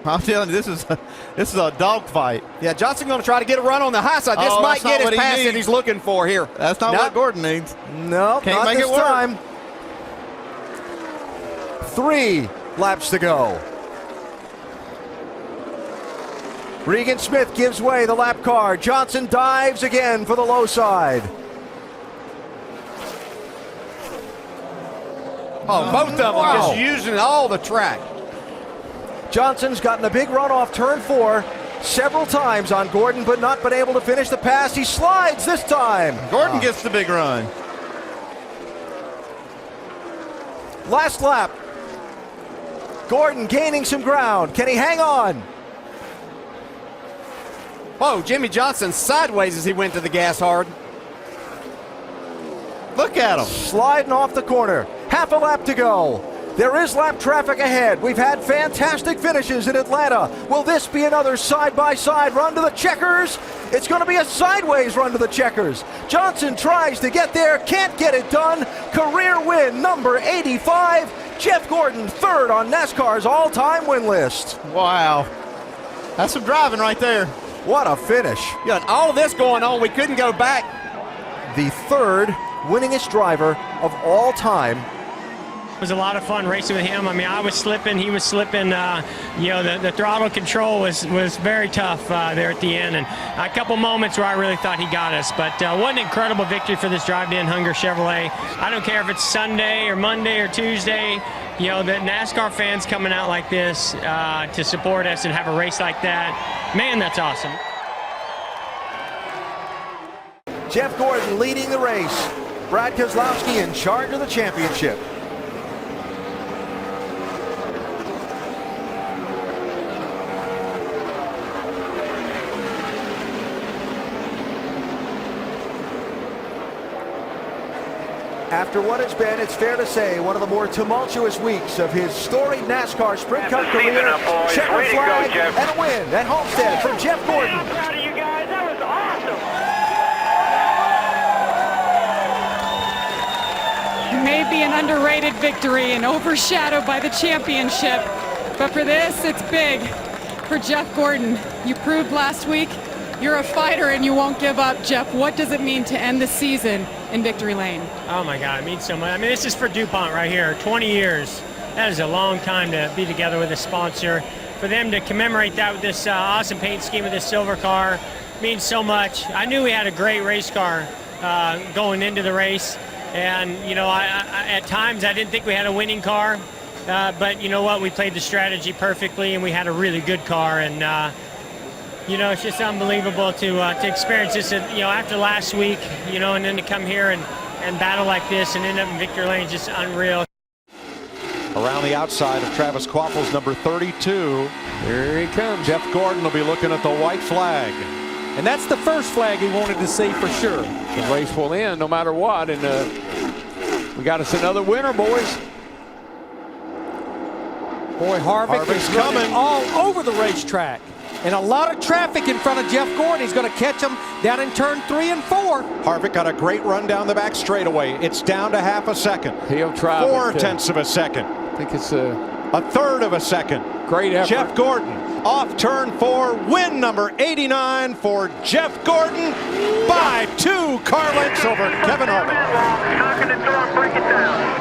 I'm telling you, this is a dogfight.
Yeah, Johnson going to try to get a run on the high side. This might get his pass that he's looking for here.
That's not what Gordon needs.
No,
can't
not
make
this
it work.
time. 3 laps to go. Regan Smith gives way the lap car. Johnson dives again for the low side.
Oh, both of them just using all the track.
Johnson's gotten a big run off turn 4 several times on Gordon, but not been able to finish the pass. He slides this time.
Gordon gets the big run.
Last lap. Gordon gaining some ground. Can he hang on?
Whoa, Jimmy Johnson sideways as he went to the gas hard.
Look at him. Sliding off the corner. Half a lap to go. There is lap traffic ahead. We've had fantastic finishes in Atlanta. Will this be another side-by-side run to the checkers? It's going to be a sideways run to the checkers. Johnson tries to get there, can't get it done. Career win number 85. Jeff Gordon, third on NASCAR's all-time win list.
Wow. That's some driving right there.
What a finish.
Yeah, all this going on, we couldn't go back.
The third winningest driver of all time.
It was a lot of fun racing with him. I mean, I was slipping, he was slipping. You know, the throttle control was very tough there at the end, and a couple moments where I really thought he got us. But what an incredible victory for this drive-in Hunger Chevrolet. I don't care if it's Sunday or Monday or Tuesday. You know, the NASCAR fans coming out like this to support us and have a race like that, man, that's awesome.
Jeff Gordon leading the race. Brad Keselowski in charge of the championship. After what it's been, it's fair to say, one of the more tumultuous weeks of his storied NASCAR Sprint Cup career. Checkered flag and a win at Homestead from Jeff Gordon.
I'm proud of you guys. That was awesome.
It may be an underrated victory and overshadowed by the championship, but for this, it's big. For Jeff Gordon, you proved last week you're a fighter and you won't give up. Jeff, what does it mean to end the season in victory lane?
Oh my God, it means so much. I mean, this is for DuPont right here, 20 years. That is a long time to be together with a sponsor. For them to commemorate that with this awesome paint scheme with this silver car means so much. I knew we had a great race car going into the race. And, you know, at times I didn't think we had a winning car. But you know what? We played the strategy perfectly and we had a really good car. And, you know, it's just unbelievable to experience this, you know, after last week, you know, and then to come here and battle like this and end up in victory lane is just unreal.
Around the outside of Travis Quapple's number 32.
Here he comes.
Jeff Gordon will be looking at the white flag.
And that's the first flag he wanted to see for sure.
The race will end no matter what, and we got us another winner, boys.
Boy, Harvick is coming all over the racetrack. And a lot of traffic in front of Jeff Gordon. He's going to catch him down in turn 3 and 4.
Harvick got a great run down the back straightaway. It's down to half a second.
He'll try.
4/10 of a second.
I think it's
a third of a second.
Great effort.
Jeff Gordon off turn 4. Win number 89 for Jeff Gordon by 2 car lengths over Kevin Harvick.
Knocking the door, break it down.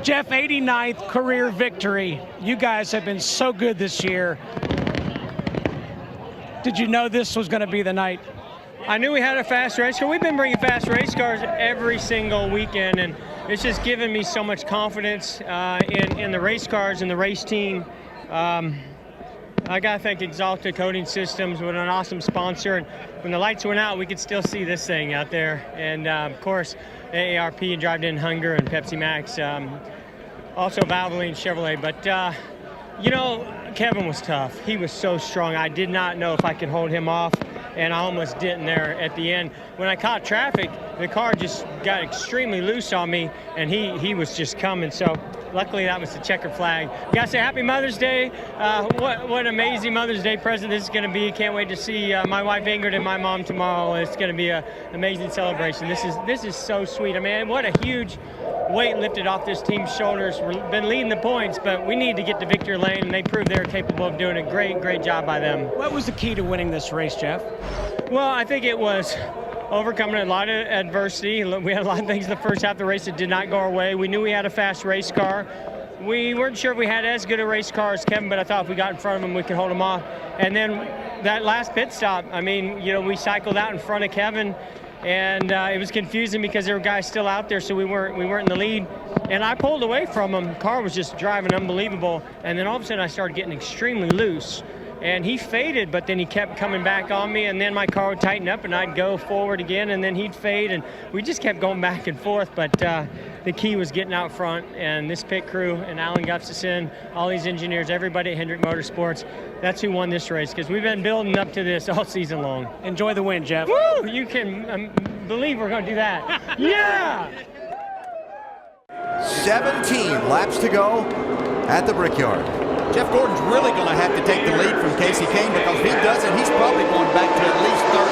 Jeff, 89th career victory. You guys have been so good this year. Did you know this was going to be the night?
I knew we had a fast race car. We've been bringing fast race cars every single weekend, and it's just given me so much confidence in the race cars and the race team. I got to thank Exalted Coating Systems with an awesome sponsor. And when the lights went out, we could still see this thing out there. And, of course, AARP and Drive In Hunger and Pepsi Max. Also Valvoline Chevrolet. But, you know, Kevin was tough. He was so strong. I did not know if I could hold him off, and I almost didn't there at the end. When I caught traffic, the car just got extremely loose on me, and he was just coming. So luckily that was the checkered flag. Gotta say happy Mother's Day. What an amazing Mother's Day present this is gonna be. Can't wait to see my wife Ingrid and my mom tomorrow. It's gonna be an amazing celebration. This is so sweet. I mean, what a huge weight lifted off this team's shoulders. We've been leading the points, but we need to get to victory lane, and they proved they're capable of doing a great job by them.
What was the key to winning this race, Jeff?
Well, I think it was overcoming a lot of adversity. We had a lot of things in the first half of the race that did not go our way. We knew we had a fast race car. We weren't sure if we had as good a race car as Kevin, but I thought if we got in front of him, we could hold him off. And then that last pit stop, I mean, you know, we cycled out in front of Kevin, and it was confusing because there were guys still out there, so we weren't in the lead. And I pulled away from him. The car was just driving unbelievable. And then all of a sudden I started getting extremely loose. And he faded, but then he kept coming back on me, and then my car would tighten up, and I'd go forward again, and then he'd fade, and we just kept going back and forth. But the key was getting out front, and this pit crew, and Alan Gustafson, all these engineers, everybody at Hendrick Motorsports, that's who won this race, because we've been building up to this all season long.
Enjoy the win, Jeff.
Woo! You can believe we're going to do that. Yeah!
17 laps to go at the Brickyard.
Jeff Gordon's really going to have to take the lead from Casey Kane, because if he doesn't, he's probably going back to at least third.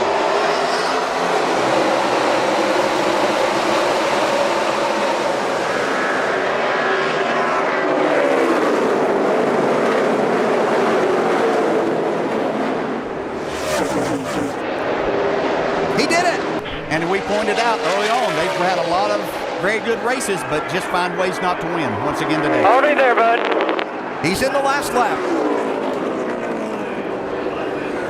He did it! And we pointed out early on, they've had a lot of very good races, but just find ways not to win once again today.
Hold it there, bud.
He's in the last lap.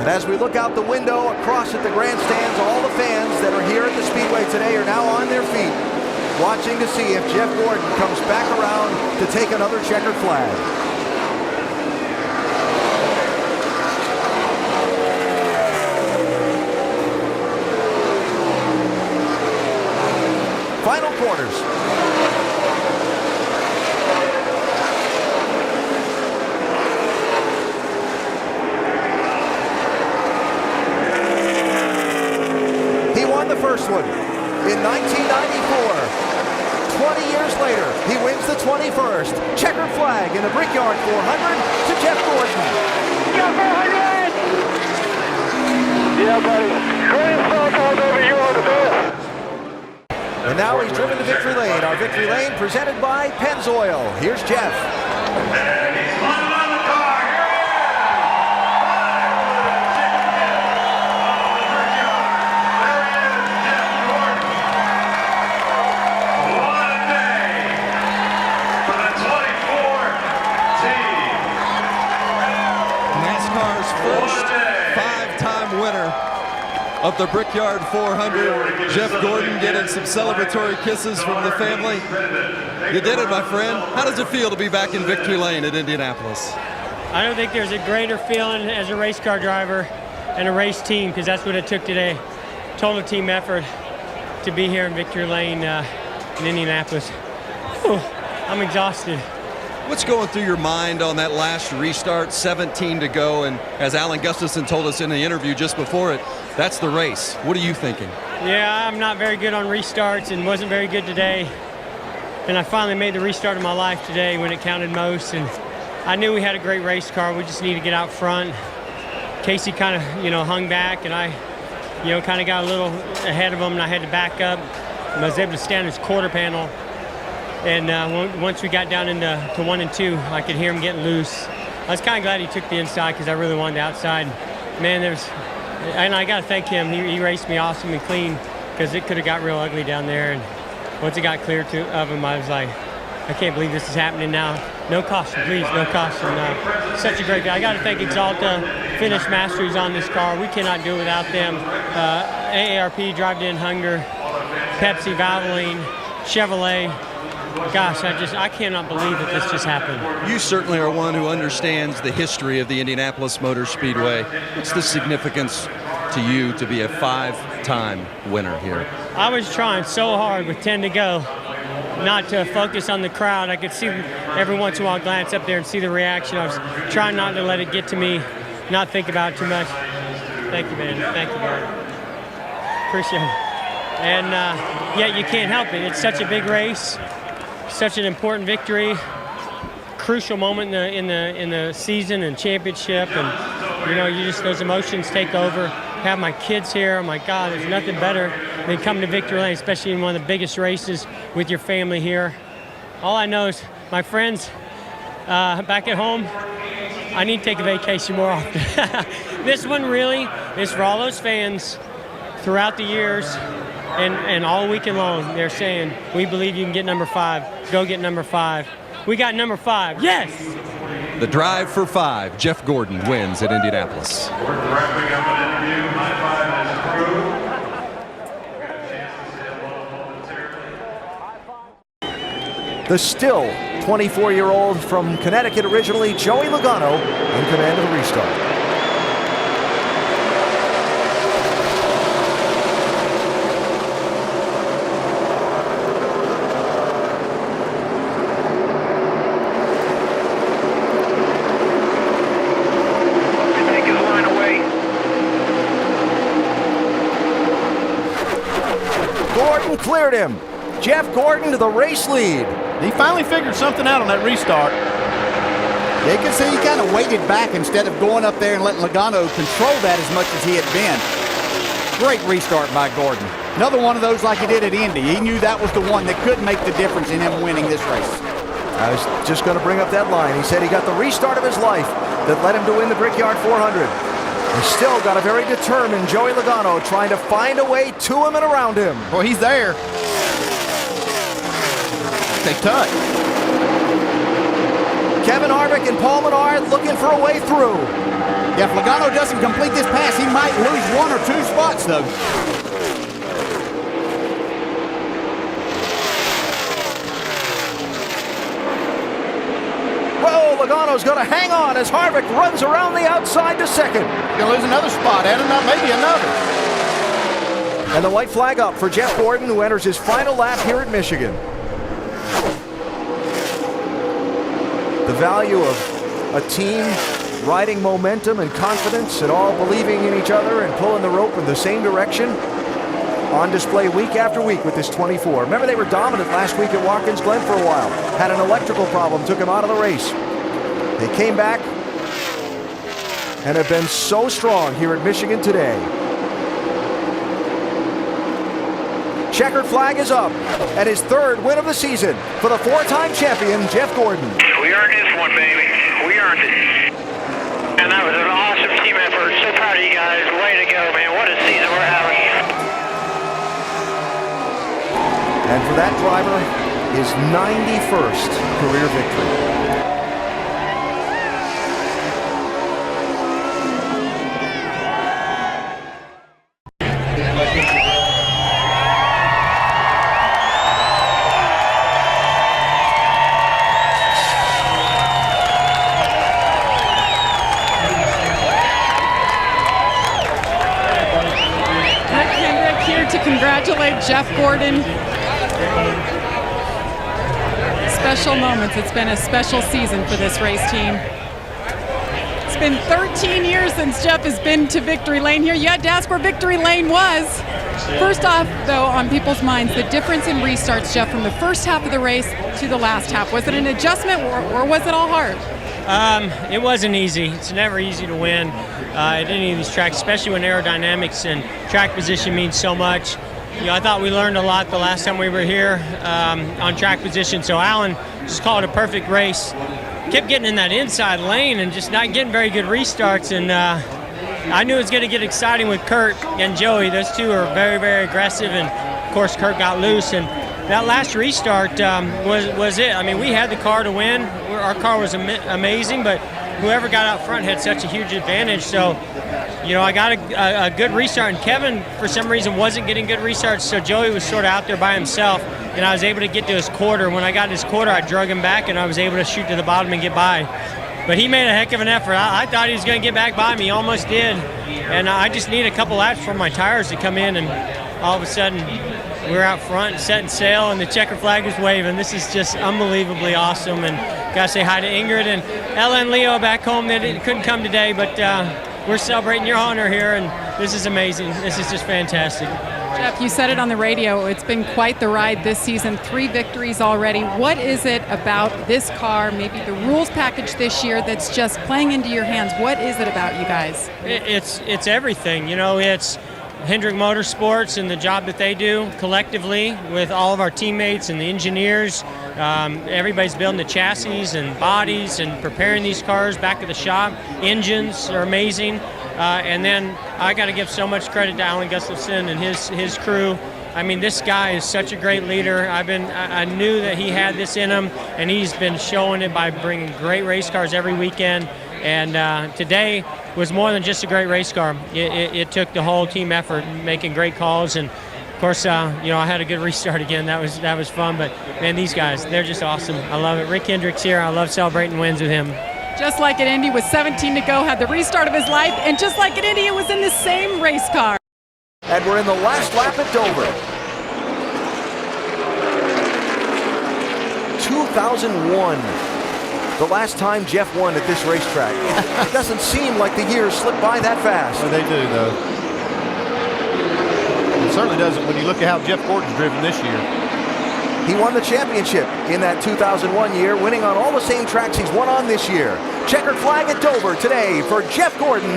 And as we look out the window across at the grandstands, all the fans that are here at the Speedway today are now on their feet, watching to see if Jeff Gordon comes back around to take another checkered flag. Final quarters. First one in 1994. 20 years later, he wins the 21st. Checkered flag in the Brickyard 400 to Jeff Gordon.
Yeah, 400! Yeah, buddy. Great assault over you on the best.
And now he's driven to victory lane. Our victory lane presented by Pennzoil. Here's Jeff.
Of the Brickyard 400, Jeff Gordon getting some celebratory kisses from the family. You did it, my friend. How does it feel to be back in victory lane at Indianapolis?
I don't think there's a greater feeling as a race car driver and a race team, because that's what it took today. Total team effort to be here in Victory Lane in Indianapolis. Whew, I'm exhausted.
What's going through your mind on that last restart, 17 to go, and as Alan Gustafson told us in the interview just before it, that's the race. What are you thinking?
Yeah, I'm not very good on restarts and wasn't very good today. And I finally made the restart of my life today when it counted most. And I knew we had a great race car. We just needed to get out front. Casey kind of, hung back, and I, kind of got a little ahead of him, and I had to back up. And I was able to stand his quarter panel. And once we got down into 1 and 2, I could hear him getting loose. I was kind of glad he took the inside because I really wanted the outside. Man, and I got to thank him. He raced me awesome and clean because it could have got real ugly down there. And once it got clear of him, I was like, I can't believe this is happening now. No caution, please, no caution. Such a great guy. I got to thank Exalta, Finish Masters on this car. We cannot do it without them. AARP, Drive to End Hunger, Pepsi, Valvoline, Chevrolet. Gosh, I cannot believe that this just happened.
You certainly are one who understands the history of the Indianapolis Motor Speedway. What's the significance to you to be a 5-time winner here?
I was trying so hard with 10 to go not to focus on the crowd. I could see every once in a while glance up there and see the reaction. I was trying not to let it get to me, not think about it too much. Thank you, man. Thank you, man. Appreciate it. And yet you can't help it. It's such a big race. Such an important victory, crucial moment in the season and championship, and you just, those emotions take over. Have my kids here. Oh my God, there's nothing better than coming to Victory Lane, especially in one of the biggest races with your family here. All I know is my friends back at home, I need to take a vacation more often. This one really is for all those fans throughout the years. And all weekend long, they're saying, we believe you can get number 5. Go get number 5. We got number 5. Yes!
The drive for 5. Jeff Gordon wins at Indianapolis.
The still 24-year-old from Connecticut originally, Joey Logano, in command of the restart. Cleared him. Jeff Gordon to the race lead.
He finally figured something out on that restart.
You can see he kind of waited back instead of going up there and letting Logano control that as much as he had been. Great restart by Gordon. Another one of those like he did at Indy. He knew that was the one that could make the difference in him winning this race.
I was just going to bring up that line. He said he got the restart of his life that led him to win the Brickyard 400. He's still got a very determined Joey Logano trying to find a way to him and around him.
Well, he's there. They touch.
Kevin Harvick and Paul Menard looking for a way through.
Yeah, if Logano doesn't complete this pass, he might lose 1 or 2 spots, though.
Whoa, Logano's going to hang on as Harvick runs around the outside to second.
Going to lose another spot, and maybe another.
And the white flag up for Jeff Gordon, who enters his final lap here at Michigan. The value of a team riding momentum and confidence and all believing in each other and pulling the rope in the same direction on display week after week with this 24. Remember, they were dominant last week at Watkins Glen for a while. Had an electrical problem, took him out of the race. They came back and have been so strong here at Michigan today. Checkered flag is up, and his 3rd win of the season for the 4-time champion, Jeff Gordon.
We earned this one, baby. We earned it. And that was an awesome team effort. So proud of you guys. Way to go, man. What a season we're having.
And for that driver, his 91st career victory.
here to congratulate Jeff Gordon. Special moments. It's been a special season for this race team. It's been 13 years since Jeff has been to Victory Lane here. You had to ask where Victory Lane was. First off, though, on people's minds, the difference in restarts, Jeff, from the first half of the race to the last half. Was it an adjustment or was it all hard?
It wasn't easy. It's never easy to win at any of these tracks, especially when aerodynamics and track position means so much. You know, I thought we learned a lot the last time we were here on track position. So Alan just called it a perfect race. Kept getting in that inside lane and just not getting very good restarts. And I knew it was going to get exciting with Kurt and Joey. Those two are very, very aggressive. And of course, Kurt got loose. And that last restart was it. I mean, we had the car to win. Our car was amazing, but whoever got out front had such a huge advantage. So, you know, I got a good restart, and Kevin, for some reason, wasn't getting good restarts, so Joey was sort of out there by himself, and I was able to get to his quarter. When I got his quarter, I drug him back, and I was able to shoot to the bottom and get by. But he made a heck of an effort. I thought he was going to get back by me. He almost did. And I just need a couple laps for my tires to come in, and all of a sudden, we're out front setting sail, and the checker flag is waving. This is just unbelievably awesome, and got to say hi to Ingrid and Ella and Leo back home. They couldn't come today, but we're celebrating your honor here, and this is amazing. This is just fantastic.
Jeff, you said it on the radio. It's been quite the ride this season. 3 victories already. What is it about this car, maybe the rules package this year, that's just playing into your hands? What is it about you guys?
It's everything. You know, it's Hendrick Motorsports and the job that they do collectively with all of our teammates and the engineers. Everybody's building the chassis and bodies and preparing these cars back at the shop. Engines are amazing. And then I got to give so much credit to Alan Gustafson and his crew. I mean, this guy is such a great leader. I knew that he had this in him, and he's been showing it by bringing great race cars every weekend. And today was more than just a great race car. It took the whole team effort, making great calls. And of course, you know, I had a good restart again. That was fun. But man, these guys, they're just awesome. I love it. Rick Hendrick's here. I love celebrating wins with him.
Just like at Indy with 17 to go, had the restart of his life, and just like at Indy, it was in the same race car.
And we're in the last lap at Dover. 2001. The last time Jeff won at this racetrack. It doesn't seem like the years slip by that fast.
Well, they do, though. It certainly doesn't when you look at how Jeff Gordon's driven this year.
He won the championship in that 2001 year, winning on all the same tracks he's won on this year. Checkered flag at Dover today for Jeff Gordon.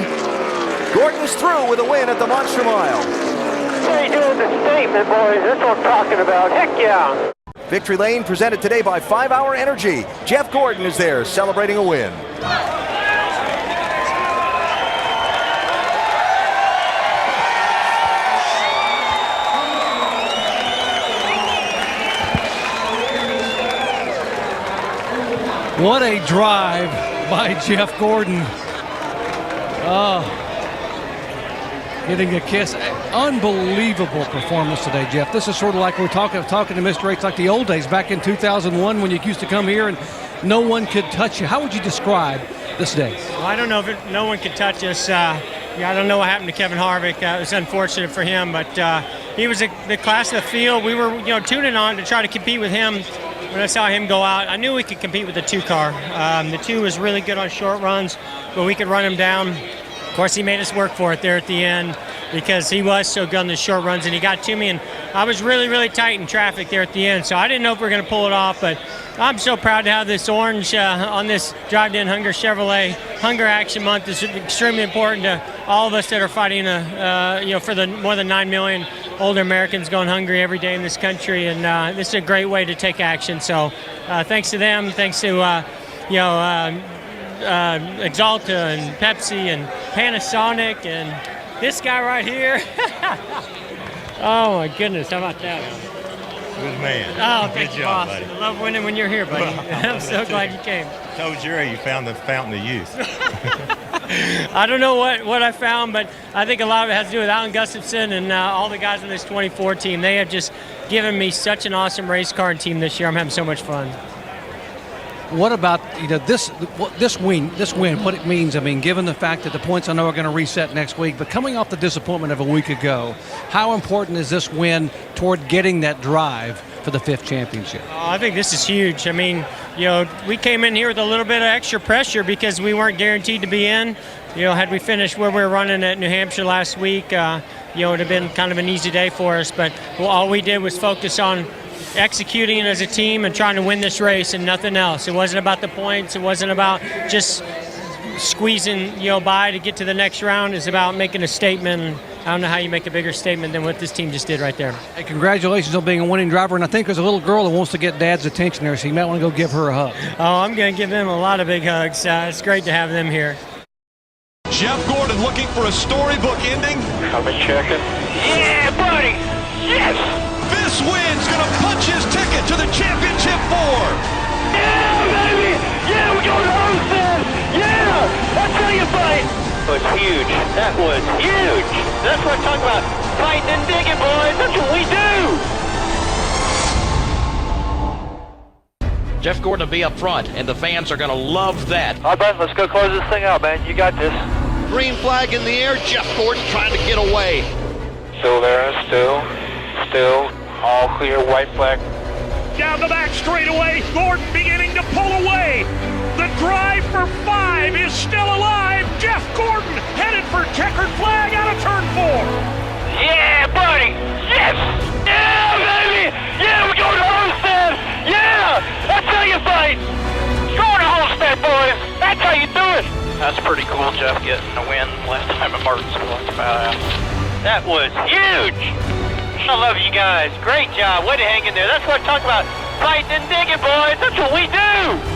Gordon is through with a win at the Monster Mile.
Hey, doing the statement, boys. That's what I'm talking about. Heck yeah.
Victory Lane presented today by 5 Hour Energy. Jeff Gordon is there celebrating a win.
What a drive by Jeff Gordon. Getting a kiss. Unbelievable performance today, Jeff. This is sort of like we're talking to Mr. H like the old days back in 2001 when you used to come here and no one could touch you. How would you describe this day?
Well, I don't know if no one could touch us. I don't know what happened to Kevin Harvick. It was unfortunate for him, but he was the class of the field. We were, tuning on to try to compete with him. When I saw him go out, I knew we could compete with the 2 car. The 2 was really good on short runs, but we could run him down. Of course, he made us work for it there at the end because he was so good on the short runs, and he got to me, and I was really, really tight in traffic there at the end, so I didn't know if we were going to pull it off, but I'm so proud to have this orange on this Drive to End Hunger Chevrolet. Hunger Action Month is extremely important to all of us that are fighting for the more than 9 million older Americans going hungry every day in this country, and this is a great way to take action. So thanks to them, thanks to Exalta and Pepsi and Panasonic and this guy right here. Oh my goodness, how about that?
Good man.
Oh,
good job, buddy.
I love winning when you're here, buddy. I'm so glad you came.
Told Jerry you found the fountain of youth.
I don't know what I found, but I think a lot of it has to do with Alan Gustafson and all the guys on this 24 team. They have just given me such an awesome race car and team this year. I'm having so much fun.
what about this win? What it means? I mean, given the fact that the points I know are going to reset next week, but coming off the disappointment of a week ago, how important is this win toward getting that drive for the 5th championship?
I think this is huge. I mean, we came in here with a little bit of extra pressure because we weren't guaranteed to be in. Had we finished where we were running at New Hampshire last week, it would have been kind of an easy day for us. But all we did was focus on executing as a team and trying to win this race and nothing else. It wasn't about the points. It wasn't about just squeezing by to get to the next round. It's about making a statement. I don't know how you make a bigger statement than what this team just did right there.
Hey, congratulations on being a winning driver, and I think there's a little girl that wants to get Dad's attention there, so you might want to go give her a hug.
Oh, I'm going to give them a lot of big hugs. It's great to have them here.
Jeff Gordon looking for a storybook ending.
I've been checking. Yeah, buddy! Yes!
This win's going to punch his ticket to the championship 4.
Yeah, baby! Yeah, we're going to Homestead! Yeah! I tell you, buddy! That was huge. That was huge! That's what I'm talking about. Fighting and digging, boys. That's what we do!
Jeff Gordon will be up front, and the fans are going to love that.
All right, let's go close this thing out, man. You got this.
Green flag in the air. Jeff Gordon trying to get away.
Still there, still. All clear, white flag.
Down the back straightaway. Gordon beginning to pull away. The drive for 5 is still alive. Jeff Gordon headed for checkered flag out of turn 4.
Yeah, buddy! Yes! Yeah, baby! Yeah, we're going to Homestead! Yeah! That's how you fight! Going to Homestead, boys! That's how you do it! That's pretty cool, Jeff, getting a win last time at Martinsville. That's badass. That was huge! I love you guys. Great job. Way to hang in there. That's what I'm talking about. Fighting and digging, boys. That's what we do!